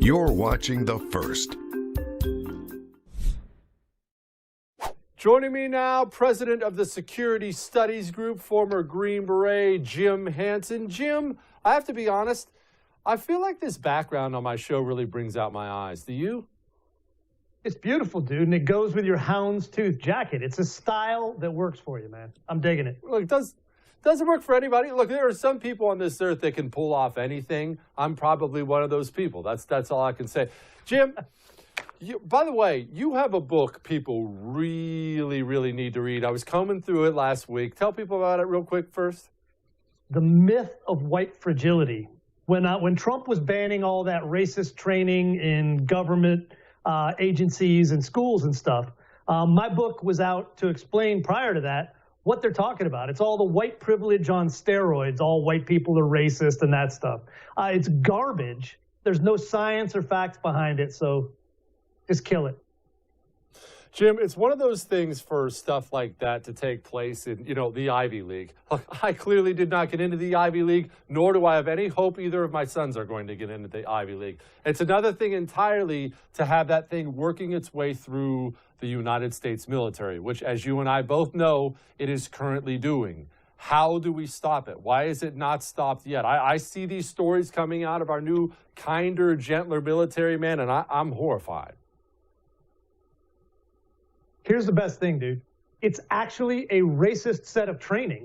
You're watching The First. Joining me now, President of the Security Studies Group, former Green Beret, Jim Hansen. Jim, I have to be honest, I feel like this background on my show really brings out my eyes. Do you? It's beautiful, dude, and it goes with your houndstooth jacket. It's a style that works for you, man. I'm digging it. Look, doesn't work for anybody. Look, there are some people on this earth that can pull off anything. I'm probably one of those people. That's all I can say. Jim, by the way, you have a book people really, really need to read. I was combing through it last week. Tell people about it real quick first. The Myth of White Fragility. When Trump was banning all that racist training in government agencies and schools and stuff, my book was out to explain prior to that what they're talking about. It's all the white privilege on steroids, all white people are racist and that stuff. It's garbage. There's no science or facts behind it, so just kill it. Jim, it's one of those things for stuff like that to take place in, the Ivy League. I clearly did not get into the Ivy League, nor do I have any hope either of my sons are going to get into the Ivy League. It's another thing entirely to have that thing working its way through the United States military, which, as you and I both know, it is currently doing. How do we stop it? Why is it not stopped yet? I see these stories coming out of our new, kinder, gentler military, man, and I'm horrified. Here's the best thing, dude. It's actually a racist set of training